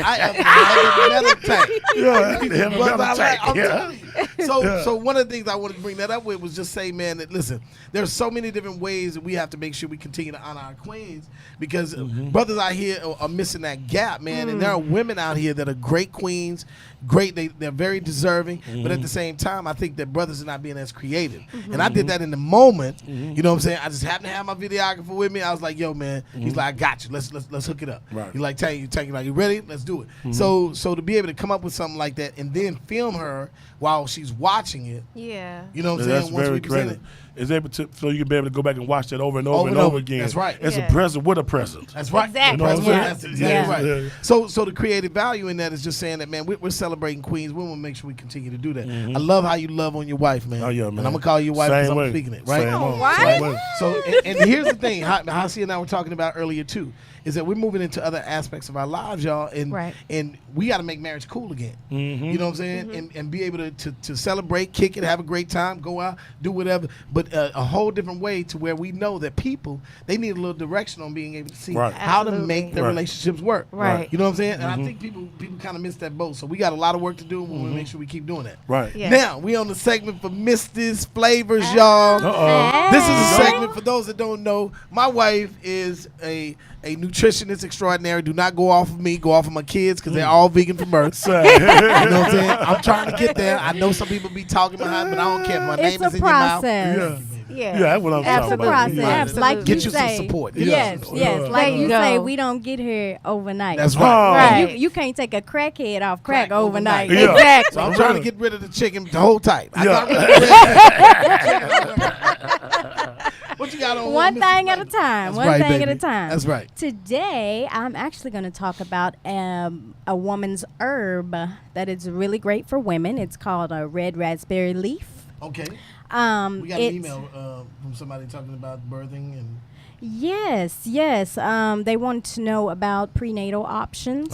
metal tank. Yeah, the heavy But metal tank. I'm Yeah. telling you. So one of the things I wanted to bring that up with was just say, man, that listen, there's so many different ways that we have to make sure we continue to honor our queens, because brothers out here are missing that gap, man. And there are women out here that are great queens, they're very deserving, but at the same time, I think that brothers are not being as creative. And I did that in the moment. You know what I'm saying? I just happened to have my videographer with me. I was like, yo, man. He's like, I got you. Let's hook it up. Right. He's like, Tank, like, you ready? Let's do it. So to be able to come up with something like that and then film her while she's watching it. Yeah. You know what I'm That's saying? Once very we present creative. It's able to, so you can be able to go back and watch that over and over and over. over again. That's right. It's Yeah. a present with a present. That's right. Exactly. You know what I'm saying? That's exactly Yeah. right. Yeah. So the creative value in that is just saying that, man, we're celebrating queens. We want to make sure we continue to do that. I love how you love on your wife, man. Oh, yeah, man. And I'm going to call you your wife because Same I'm way. speaking it, right? Same way. What? Same way. So, and here's the thing, Hasi and I were talking about earlier too, is that we're moving into other aspects of our lives, y'all, and we got to make marriage cool again. You know what I'm saying? And be able to celebrate, kick it, have a great time, go out, do whatever, but a whole different way to where we know that people, they need a little direction on being able to see Right. how to Absolutely. make their Right. relationships work. Right. You know what I'm saying? And I think people kind of miss that boat. So we got a lot of work to do, and we want to make sure we keep doing that. Right. Yeah. Now, we on the segment for Misty's Flavors, y'all. Uh-oh. This is a segment for those that don't know. My wife is a nutritionist extraordinary. Do not go off of me. Go off of my kids because they're all vegan from birth. You know what I'm saying? I'm trying to get there. I know some people be talking behind, but I don't care. My name It's is a in your mouth. process. Yeah. Yeah, that's what I'm It's talking a about. process. Yeah. Absolutely. Like you Get you say. some support. Yes, Yeah. like There you you say, go. we don't get here overnight. That's Oh. right. Right. You can't take a crackhead off crack Crack overnight. overnight. Yeah. Exactly. So I'm trying to get rid of the chicken to hold tight. I Yeah. got rid of the What you got on? One Mr. thing at a Flavor? time. That's One right, thing at baby. a time. That's right. Today, I'm actually going to talk about a woman's herb that is really great for women. It's called a red raspberry leaf. Okay. We got an it's- email from somebody talking about birthing and. Yes. They want to know about prenatal options.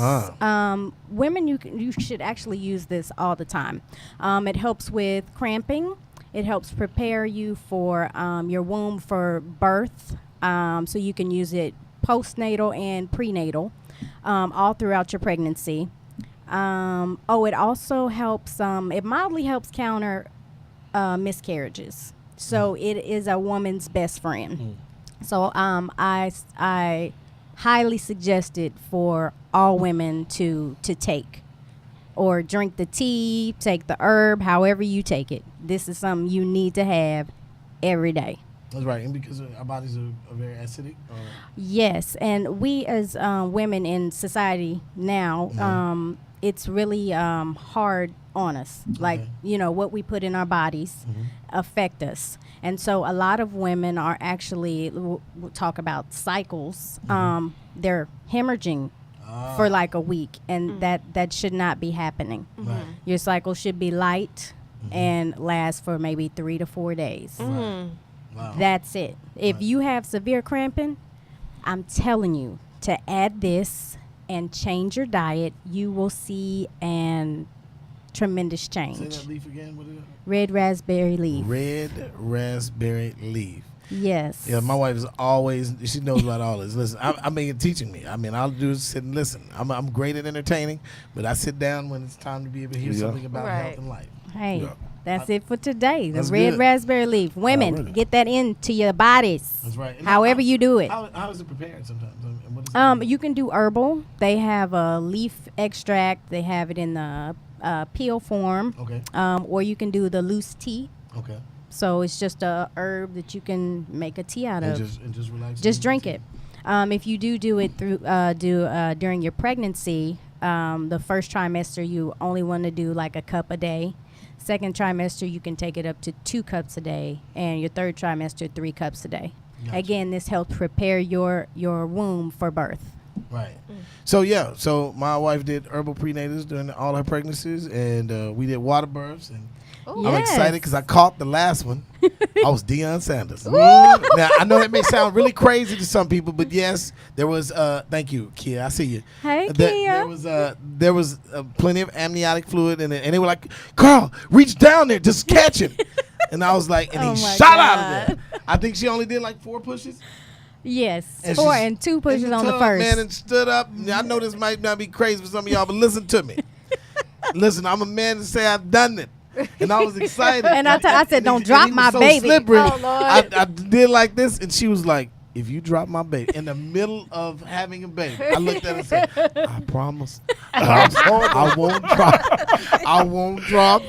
Women, you should actually use this all the time. It helps with cramping. It helps prepare you for your womb for birth. So you can use it postnatal and prenatal, all throughout your pregnancy. It also helps. It mildly helps counter miscarriages. So it is a woman's best friend. So I highly suggest it for all women to take, or drink the tea, take the herb, however you take it. This is something you need to have every day. That's right, and because our bodies are very acidic. Yes, and we as women in society now, it's really hard on us. Like, what we put in our bodies affect us. And so a lot of women are actually, we'll talk about cycles, they're hemorrhaging for like a week, and that should not be happening. Right. Your cycle should be light and last for maybe 3 to 4 days. Wow. That's it. If you have severe cramping, I'm telling you to add this and change your diet. You will see an tremendous Say change. that leaf again. What is it? Red raspberry leaf. Red raspberry leaf. Yes. Yeah, my wife is always, she knows about all this. Listen, I mean, teaching me. I mean, all I do is sit and listen. I'm great at entertaining, but I sit down when it's time to be able to hear something about Right. health and life. Hey, Yeah. that's it for today. The That's red good. raspberry leaf. Women, really? get that into your bodies. That's right. And However you do it. How is it prepared sometimes? And what is it? You can do herbal. They have a leaf extract. They have it in the peel form. Okay. Or you can do the loose tea. Okay. So it's just a herb that you can make a tea out of. And just relax. Just drink it. If you do it through during your pregnancy, the first trimester you only want to do like a cup a day. Second trimester you can take it up to 2 cups a day, and your third trimester 3 cups a day. Gotcha. Again, this helps prepare your womb for birth. Right. So my wife did herbal prenatals during all her pregnancies, and we did water births, and I'm Yes. excited because I caught the last one. I was Deion Sanders. Now I know that may sound really crazy to some people, but yes, there was. Thank you, Kia. I see you. Hey, There Kia. there was plenty of amniotic fluid in it, and they were like, "Carl, reach down there, just catch him." And I was like, and Oh he my shot out God. of there. I think she only did like 4 pushes. Yes, And 4 she's and 2 pushes in the on the tub, first. man, and stood up. I know this might not be crazy for some of y'all, but listen to me. Listen, I'm a man to say I've done it. And I was excited. And I said, And "Don't he drop was my so baby." slippery. Oh, Lord. I did like this, and she was like, "If you drop my baby," in the middle of having a baby, I looked at her and said, "I promise, I won't drop. I won't drop."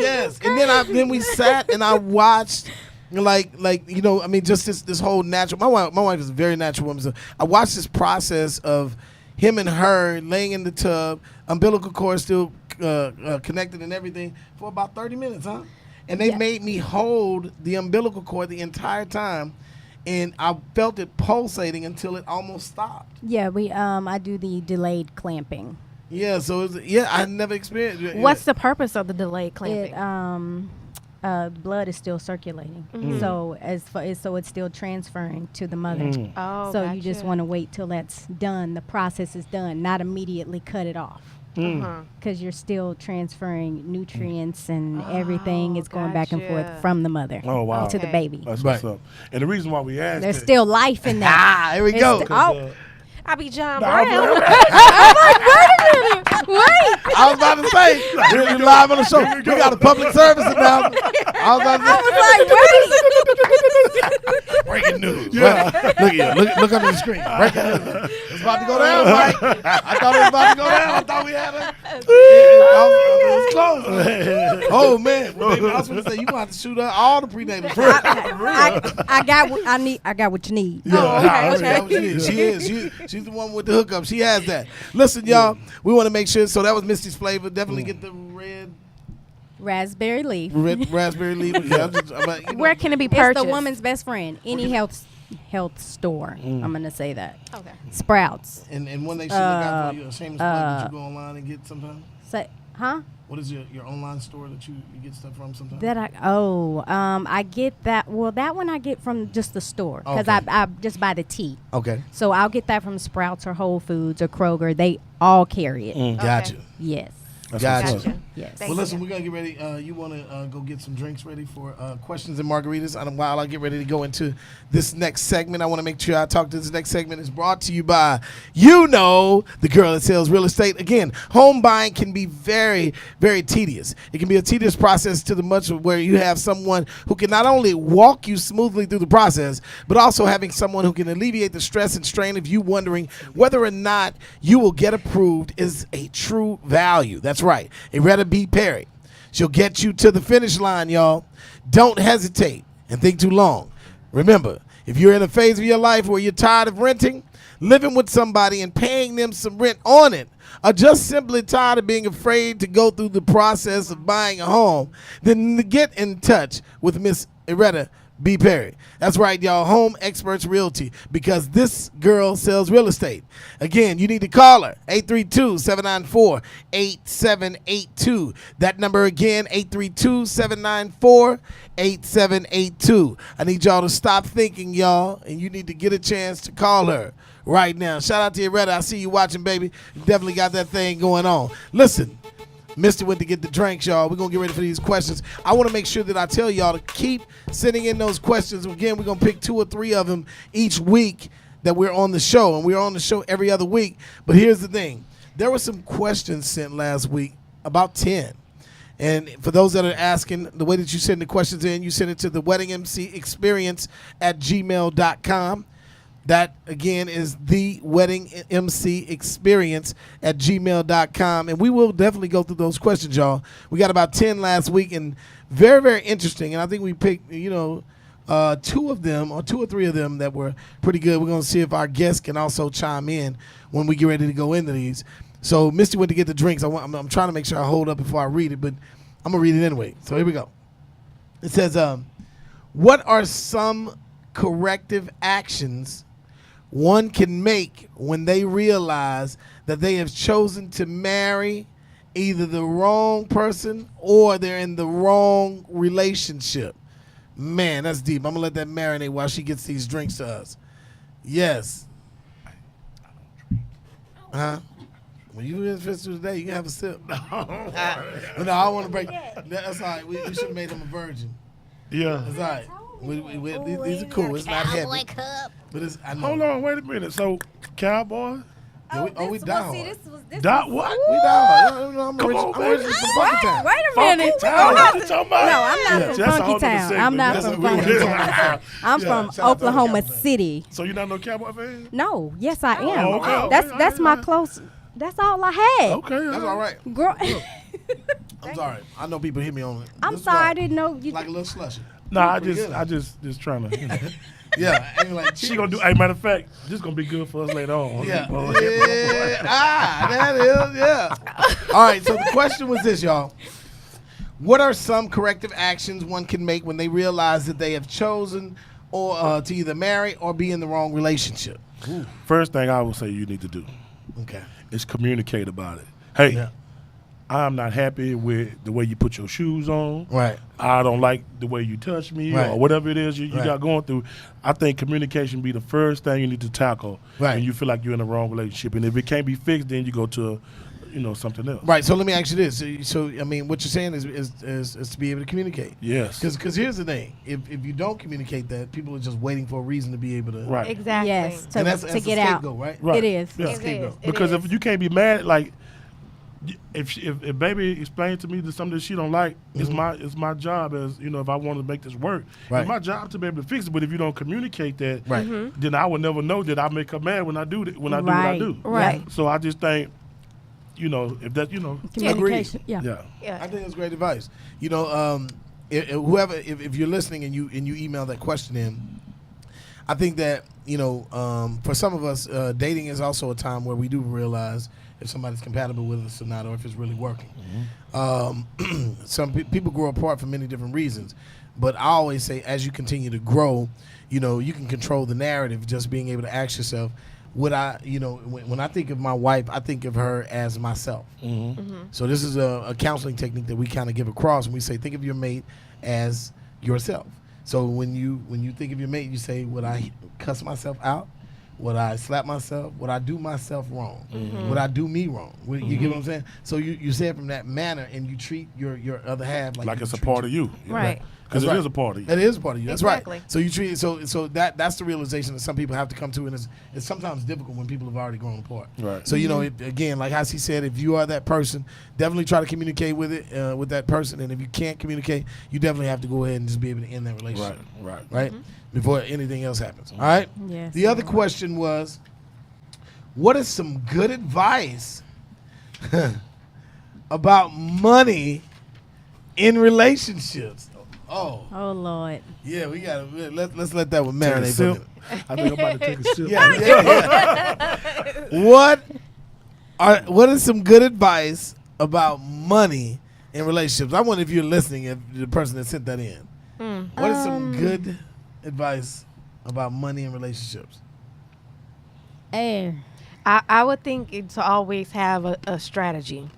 Yes, and then we sat and I watched. Like you know, I mean, just this whole natural. My wife is a very natural woman. So I watched this process of him and her laying in the tub, umbilical cord still connected and everything, for about 30 minutes, huh? And they Yeah. made me hold the umbilical cord the entire time, and I felt it pulsating until it almost stopped. Yeah, I do the delayed clamping. Yeah, so I never experienced it. What's the purpose of the delayed clamping? Blood is still circulating, so so it's still transferring to the mother. Oh, So you just gotcha. want to wait till that's done. The process is done, not immediately cut it off, because you're still transferring nutrients and everything is going back and forth gotcha. from the mother Oh, wow. to the Okay. baby. That's Right. what's up. And the reason why we asked There's that- still life in that. Here we It's go. st- 'cause, oh, I be John Nah, Brown. wait! I was about to say, we're live on the show. We got a public service announcement. I was about to say, breaking news. Yeah. Look here. Look under the screen. Breaking news. It's about to go down, Mike. I thought it was about to go down. I thought we had it. It's close. Oh, man. Well, baby, I was going to say, you going to have to shoot up all the prenatals. I got what you need. She's the one with the hookup. She has that. Listen, y'all, we want to make sure. So that was Misty's flavor. Definitely get the Raspberry leaf. red raspberry leaf. Yeah, Where can it be It's purchased? the woman's best friend. Any health store. I'm gonna say that. Okay. Sprouts. And when they should look out for you, a shameless plug that you go online and get sometimes. Say, huh? What is your online store that you get stuff from sometimes? I get that. Well, that one I get from just the store because Okay. I just buy the tea. Okay. So I'll get that from Sprouts or Whole Foods or Kroger. They all carry it. Gotcha. Yes. That's Gotcha. what's up. Gotcha. Yes. Thank Well, you. listen, we're going to get ready. You want to go get some drinks ready for questions and margaritas? And while I get ready to go into this next segment, I want to make sure I talk to this next segment. Is brought to you by, the girl that sells real estate. Again, home buying can be very, very tedious. It can be a tedious process to the much where you have someone who can not only walk you smoothly through the process, but also having someone who can alleviate the stress and strain of you wondering whether or not you will get approved is a true value. That's right. Iretta B. Perry. She'll get you to the finish line, y'all. Don't hesitate and think too long. Remember, if you're in a phase of your life where you're tired of renting, living with somebody and paying them some rent on it, or just simply tired of being afraid to go through the process of buying a home, then get in touch with Miss Iretta B. Perry. That's right, y'all. Home Experts Realty, because this girl sells real estate. Again, you need to call her, 832-794-8782. That number again, 832-794-8782. I need y'all to stop thinking, y'all, and you need to get a chance to call her right now. Shout out to Iretta. I see you watching, baby. You definitely got that thing going on. Listen. Mr. went to get the drinks, y'all. We're going to get ready for these questions. I want to make sure that I tell y'all to keep sending in those questions. Again, we're going to pick 2 or 3 of them each week that we're on the show, and we're on the show every other week. But here's the thing. There were some questions sent last week, about 10. And for those that are asking, the way that you send the questions in, you send it to the weddingmcexperience@gmail.com. That, again, is the Wedding MC Experience at gmail.com. And we will definitely go through those questions, y'all. We got about 10 last week, and very, very interesting. And I think we picked, 2 of them, or 2 or 3 of them that were pretty good. We're going to see if our guests can also chime in when we get ready to go into these. So Misty went to get the drinks. I'm trying to make sure I hold up before I read it, but I'm going to read it anyway. So here we go. It says, what are some corrective actions one can make when they realize that they have chosen to marry either the wrong person or they're in the wrong relationship? Man, that's deep. I'm going to let that marinate while she gets these drinks to us. Yes. Huh? When you in festival today, you can have a sip. No, I want to break. That's all right. We should have made him a virgin. Yeah. That's all right. These are cool. It's not heavy. But it's, I know. Hold on, wait a minute. So, Cowboy? Yeah, we down. What? We down. I'm originally from Funky Town. Wait a minute. Funky Town? What you talking about? No, I'm not That's a from whole Funky nother Town. segment. I'm not That's from a- Funky Town. I'm Yeah, from shout out to Oklahoma Cowboy. City. So you're not no Cowboy fan? No, yes I am. okay, That's my okay. close. That's all I had. Okay. That's all right. Girl, I'm sorry. I know people hit me on it. I'm This is sorry. all I right. didn't know you. Like a little slushy. No, I Pretty just good. trying to. Yeah. I ain't like She gonna do. Hey, matter of fact, this gonna be good for us later on. Yeah. That is, yeah. All right, so the question was this, y'all. What are some corrective actions one can make when they realize that they have chosen or to either marry or be in the wrong relationship? First thing I would say you need to do Okay. is communicate about it. Hey, Yeah. I'm not happy with the way you put your shoes on. Right. I don't like the way you touch me Right. or whatever it is you Right. got going through. I think communication be the first thing you need to tackle Right. when you feel like you're in the wrong relationship. And if it can't be fixed, then you go to, something else. Right. So let me ask you this. So I mean, what you're saying is to be able to communicate. Yes. Because here's the thing. If you don't communicate that, people are just waiting for a reason to be able to. Right. Exactly. Yes, And that's to a get out. scapegoat, right? Right. It is. Yeah. It is. It Because is. if you can't be mad, like if baby explained to me that something that she don't like, it's my job as if I want to make this work. Right. It's my job to be able to fix it. But if you don't communicate that, Right. then I will never know that I make her mad when I do that, when I do what I do. Right. So I just think, if that Communication. Yeah. yeah. Yeah. I think that's great advice. If you're listening and you email that question in, I think that for some of us, dating is also a time where we do realize if somebody's compatible with us or not, or if it's really working. Some people grow apart for many different reasons, but I always say as you continue to grow, you can control the narrative. Just being able to ask yourself, would I, when I think of my wife, I think of her as myself. So this is a counseling technique that we kind of give across, and we say, think of your mate as yourself. So when you think of your mate, you say, would I cuss myself out? Would I slap myself? Would I do myself wrong? Would I do me wrong? You get what I'm saying? So you say it from that manner, and you treat your other half like It's a treat part of you. Right. Because That's it right. is a part of you. It is part of you. That's Exactly. right. So you treat it so that's the realization that some people have to come to, and it's sometimes difficult when people have already grown apart. Right. So again, like Hassie said, if you are that person, definitely try to communicate with it with that person, and if you can't communicate, you definitely have to go ahead and just be able to end that relationship. Right. Before anything else happens. All right. Yes, The other Lord. question was, what is some good advice about money in relationships? Oh. Oh Lord. Yeah, we got to let's let that one Take a marinate. sip. for a minute. I think I'm about to take a sip. Yeah. What is some good advice about money in relationships? I wonder if you're listening, if the person that sent that in. What is some good advice about money in relationships? Hey. I would think to always have a strategy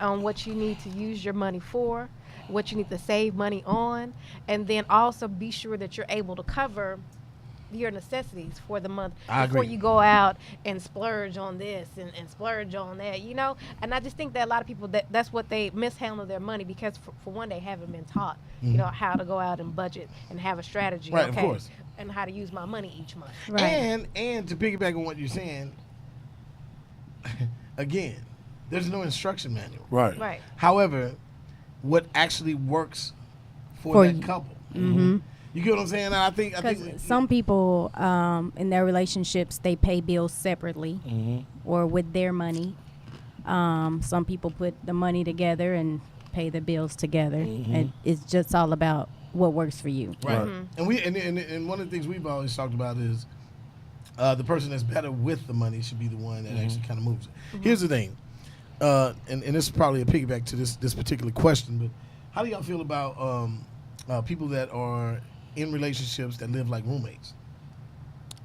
on what you need to use your money for, what you need to save money on, and then also be sure that you're able to cover your necessities for the month I before agree. you go out and splurge on this and splurge on that, And I just think that a lot of people, that's what they mishandle their money because for one, they haven't been taught, how to go out and budget and have a strategy, Right, of course. and how to use my money each month. Right. And to piggyback on what you're saying, again, there's no instruction manual. Right. Right. However, what actually works for For that you. couple. You get what I'm saying? I think some people in their relationships, they pay bills separately or with their money. Some people put the money together and pay the bills together. And it's just all about what works for you. Right. And one of the things we've always talked about is the person that's better with the money should be the one that actually kind of moves it. Here's the thing, and this is probably a piggyback to this particular question, but how do y'all feel about people that are in relationships that live like roommates?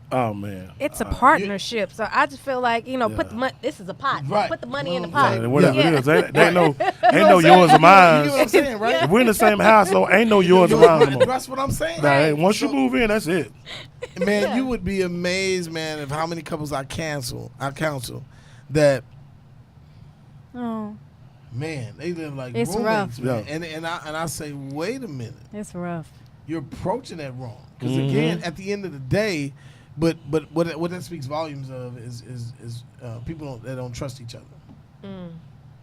Oh man, it's a partnership. So I just feel like put the money. This is a pot. Right. Put the money in the pot. Whatever it is, ain't no yours or mine. You know what I'm saying, right? If we're in the same house, so ain't no yours or mine anymore. That's what I'm saying. Once you move in, that's it. Man, you would be amazed, man, of how many couples I counsel that. Oh, man, they live like it's roommates, rough. man. And I say, wait a minute, it's rough. you're approaching that wrong. Because again, at the end of the day, but what that speaks volumes of is people that don't trust each other.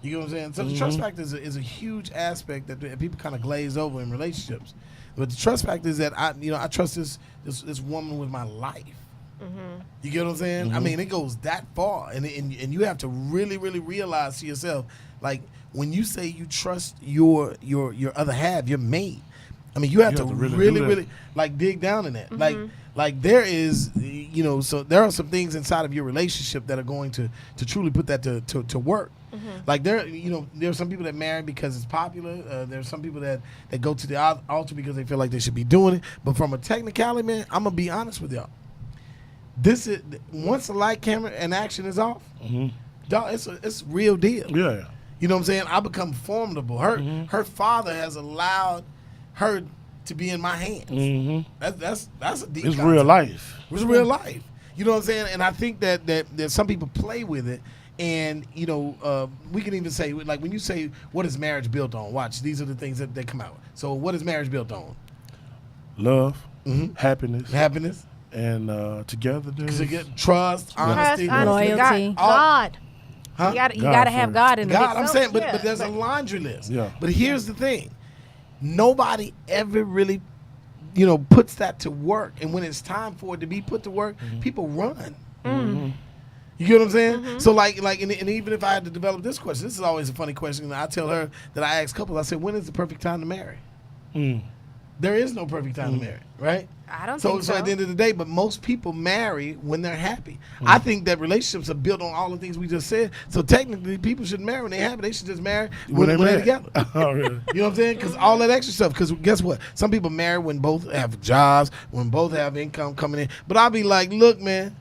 You know what I'm saying? So the trust factor is a huge aspect that people kind of glaze over in relationships. But the trust factor is that I trust this woman with my life. You get what I'm saying? I mean, it goes that far, and you have to really, really realize to yourself, like when you say you trust your other half, your mate. I mean, you have to really like dig down in that. Like there is, so there are some things inside of your relationship that are going to truly put that to work. Like there are some people that marry because it's popular. There's some people that go to the altar because they feel like they should be doing it. But from a technicality, man, I'm gonna be honest with y'all. This is once the light, camera, and action is off, dog. It's a real deal. Yeah. You know what I'm saying? I become formidable. Her father has allowed her to be in my hands. That's a deep. It's concept. real life. It's real life. You know what I'm saying? And I think that some people play with it. And we can even say, like, when you say what is marriage built on, watch, these are the things that come out. So what is marriage built on? Love, happiness, and togetherness. Trust, honesty, loyalty. God. Huh? You gotta have God in the mix. I'm saying, but there's a laundry list. Yeah. But here's the thing. Nobody ever really, puts that to work. And when it's time for it to be put to work, people run. You get what I'm saying? So like, and even if I had to develop this question, this is always a funny question. I tell her that I ask couples, I say, when is the perfect time to marry? There is no perfect time to marry, right? I don't think so. So at the end of the day, but most people marry when they're happy. I think that relationships are built on all the things we just said. So technically, people shouldn't marry when they're happy. They should just marry when they're together. Oh, really? You know what I'm saying? Because all that extra stuff. Because guess what? Some people marry when both have jobs, when both have income coming in. But I'll be like, look, man.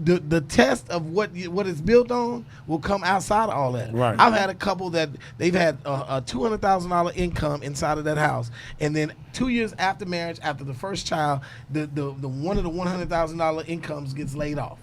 The test of what it's built on will come outside of all that. Right. I've had a couple that they've had a $200,000 income inside of that house, and then 2 years after marriage, after the first child, the one of the $100,000 incomes gets laid off.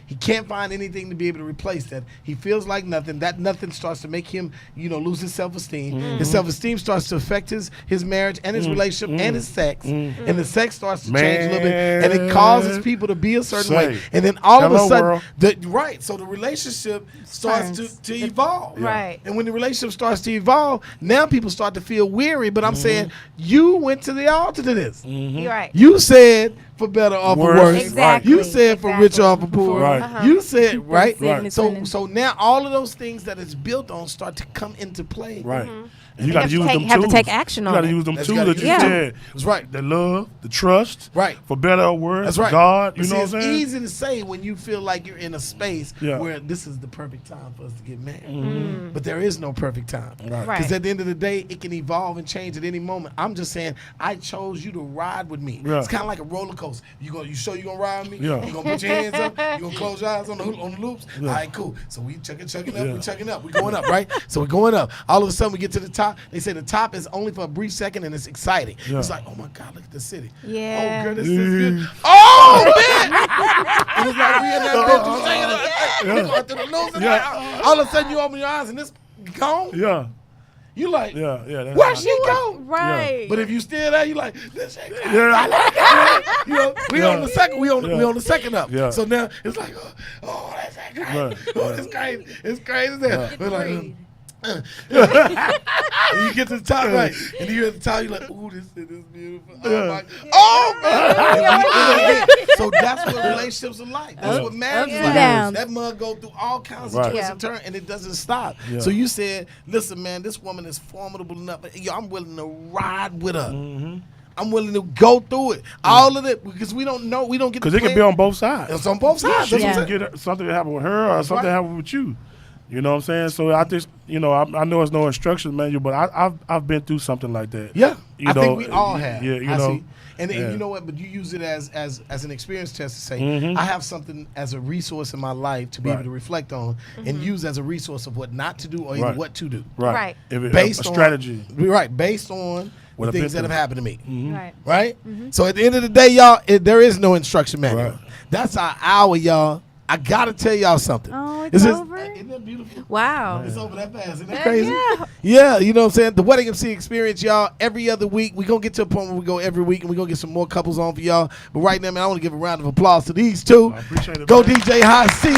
He can't find anything to be able to replace that. He feels like nothing. That nothing starts to make him, lose his self-esteem. His self-esteem starts to affect his marriage and his relationship and his sex. And the sex starts to change a little bit. And it causes people to be a certain way. And then all of a sudden, so the relationship starts to evolve. Right. And when the relationship starts to evolve, now people start to feel weary. But I'm saying, you went to the altar to this. You're right. You said for better or for worse. Exactly. You said for richer or for poor. Right. You said, right? Right. So now all of those things that it's built on start to come into play. Right. And you got to use them tools. Have to take action on it. You got to use them That's tools gotta that you use said. That's right. The love, the trust. Right. For better or worse. That's right. God, But you know see, what I'm it's saying? easy to say when you feel like you're in a space where this is the perfect time for us to get married. But there is no perfect time. Right. Because at the end of the day, it can evolve and change at any moment. I'm just saying, I chose you to ride with me. Yeah. It's kind of like a roller coaster. You sure you're going to ride with me? Yeah. You going to put your hands up? You going to close your eyes on the loops? All right, cool. So we chucking up. Yeah. We chucking up. We going up, right? So we're going up. All of a sudden, we get to the top. They say the top is only for a brief second, and it's exciting. Yeah. It's like, oh my God, look at the city. Yeah. Oh, girl, this is good. Oh, man! It was like we in that bitch. We going through the nose and like, all of a sudden, you open your eyes, and this gone. Yeah. You like, Yeah. That's where how- she go? Right. But if you still there, you like, this ain't good. Yeah. We on the second. We on the second up. Yeah. So now it's like, oh, that's that crazy. Right. Oh, it's crazy. It's crazy there. Yeah. We're like, And you get to the top, right? And you're at the top, you're like, ooh, this shit is beautiful. Oh, my God. Oh, man. So that's what relationships are like. That's what marriage is like. That mug go through all kinds of twists and turns, and it doesn't stop. Yeah. So you said, listen, man, this woman is formidable enough. Yo, I'm willing to ride with her. Mm-hmm. I'm willing to go through it. All of it, because we don't know. We don't get because it can be on both sides. It's on both sides. Yeah. Get something to happen with her or something to happen with you. You know what I'm saying? So I just, I know it's no instruction manual, but I've been through something like that. Yeah, I think we all have. Yeah, you know. And you know what? But you use it as an experience test to say, I have something as a resource in my life to be able to reflect on and use as a resource of what not to do or even what to do. Right. Based on strategy. Right. Based on the things that have happened to me. Right? So at the end of the day, y'all, there is no instruction manual. Right. That's our hour, y'all. I gotta tell y'all something. Oh, it's over? Isn't that beautiful? Wow. It's over that fast. Isn't that crazy? Yeah, you know what I'm saying? The Wedding MC experience, y'all, every other week. We're going to get to a point where we go every week, and we're going to get some more couples on for y'all. But right now, man, I want to give a round of applause to these two. I appreciate it. Go, man. DJ High C.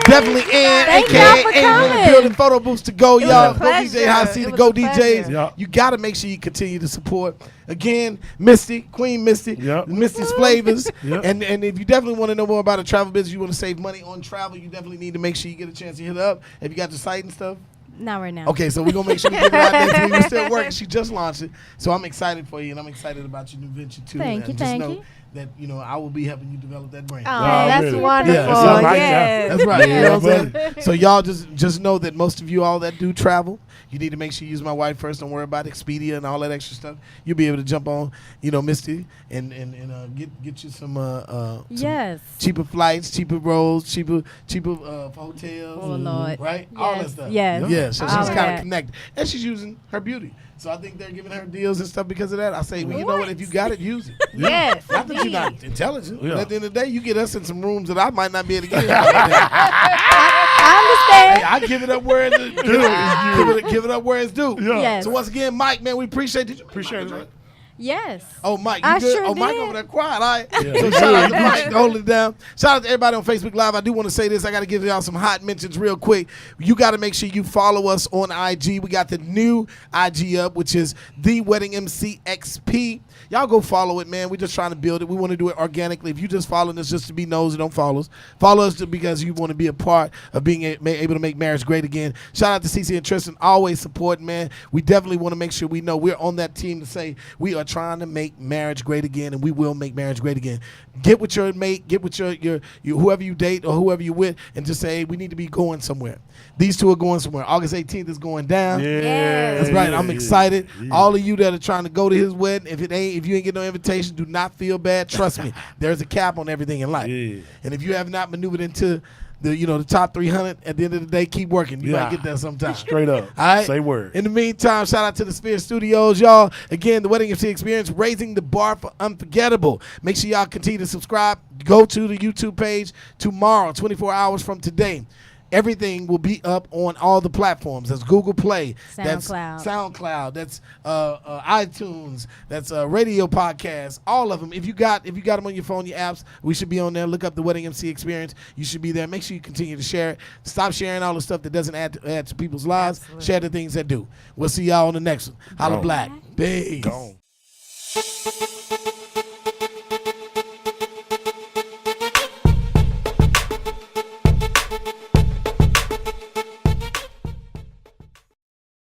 Definitely in the building. Photo booths to go, y'all. Go DJ High C to Go DJs. Yep. You got to make sure you continue to support. Again, Misty, Queen Misty, Misty's Flavors. And if you definitely want to know more about a travel business, you want to save money on travel, you definitely need to make sure you get a chance to hit her up. Have you got the site and stuff? Not right now. Okay, so we're going to make sure we get it out there. We're still working. She just launched it. So I'm excited for you, and I'm excited about your new venture, too. Thank you. That, I will be helping you develop that brand. Oh, that's really? wonderful. Yeah, that's right. You know what I'm saying? So y'all just know that most of you all that do travel, you need to make sure you use my wife first. Don't worry about Expedia and all that extra stuff. You'll be able to jump on, Misty, and get you some cheaper flights, cheaper rolls, cheaper hotels. Oh, Lord. Right? Yes. All that stuff. Yes. Yeah, so she's kind of connected. And she's using her beauty. So I think they're giving her deals and stuff because of that. I say, well, you know what? If you got it, use it. Yes. Not that you're not intelligent. Yeah. But at the end of the day, you get us in some rooms that I might not be able to get in. I understand. Hey, I give it up where it's due. Give it up where it's due. Yeah. Yes. So once again, Mike, man, we appreciate it. Appreciate it. Yes. Oh, Mike, you I good? sure Mike did. over there quiet, all right? So shout out to Mike, hold it down. Shout out to everybody on Facebook Live. I do want to say this. I got to give y'all some hot mentions real quick. You got to make sure you follow us on IG. We got the new IG up, which is The Wedding MC XP. Y'all go follow it, man. We're just trying to build it. We want to do it organically. If you just following us just to be nosy, don't follow us. Follow us because you want to be a part of being able to make marriage great again. Shout out to CC and Tristan, always supporting, man. We definitely want to make sure we know we're on that team to say we are trying to make marriage great again, and we will make marriage great again. Get with your mate, get with your whoever you date or whoever you with, and just say, hey, we need to be going somewhere. These two are going somewhere. August 18th is going down. Yeah. That's right. I'm excited. Yeah. All of you that are trying to go to his wedding, if you ain't get no invitation, do not feel bad. Trust me, there's a cap on everything in life. Yeah. And if you have not maneuvered into the top 300, at the end of the day, keep working. You might get there sometime. Straight up. All right? Say word. In the meantime, shout out to the Sphere Studios, y'all. Again, the Wedding MC Experience, raising the bar for unforgettable. Make sure y'all continue to subscribe. Go to the YouTube page tomorrow, 24 hours from today. Everything will be up on all the platforms. That's Google Play. That's SoundCloud. That's iTunes. That's radio podcasts. All of them. If you got them on your phone, your apps, we should be on there. Look up the Wedding MC Experience. You should be there. Make sure you continue to share it. Stop sharing all the stuff that doesn't add to people's lives. Absolutely. Share the things that do. We'll see y'all on the next one. Holla Black. Peace. Gone.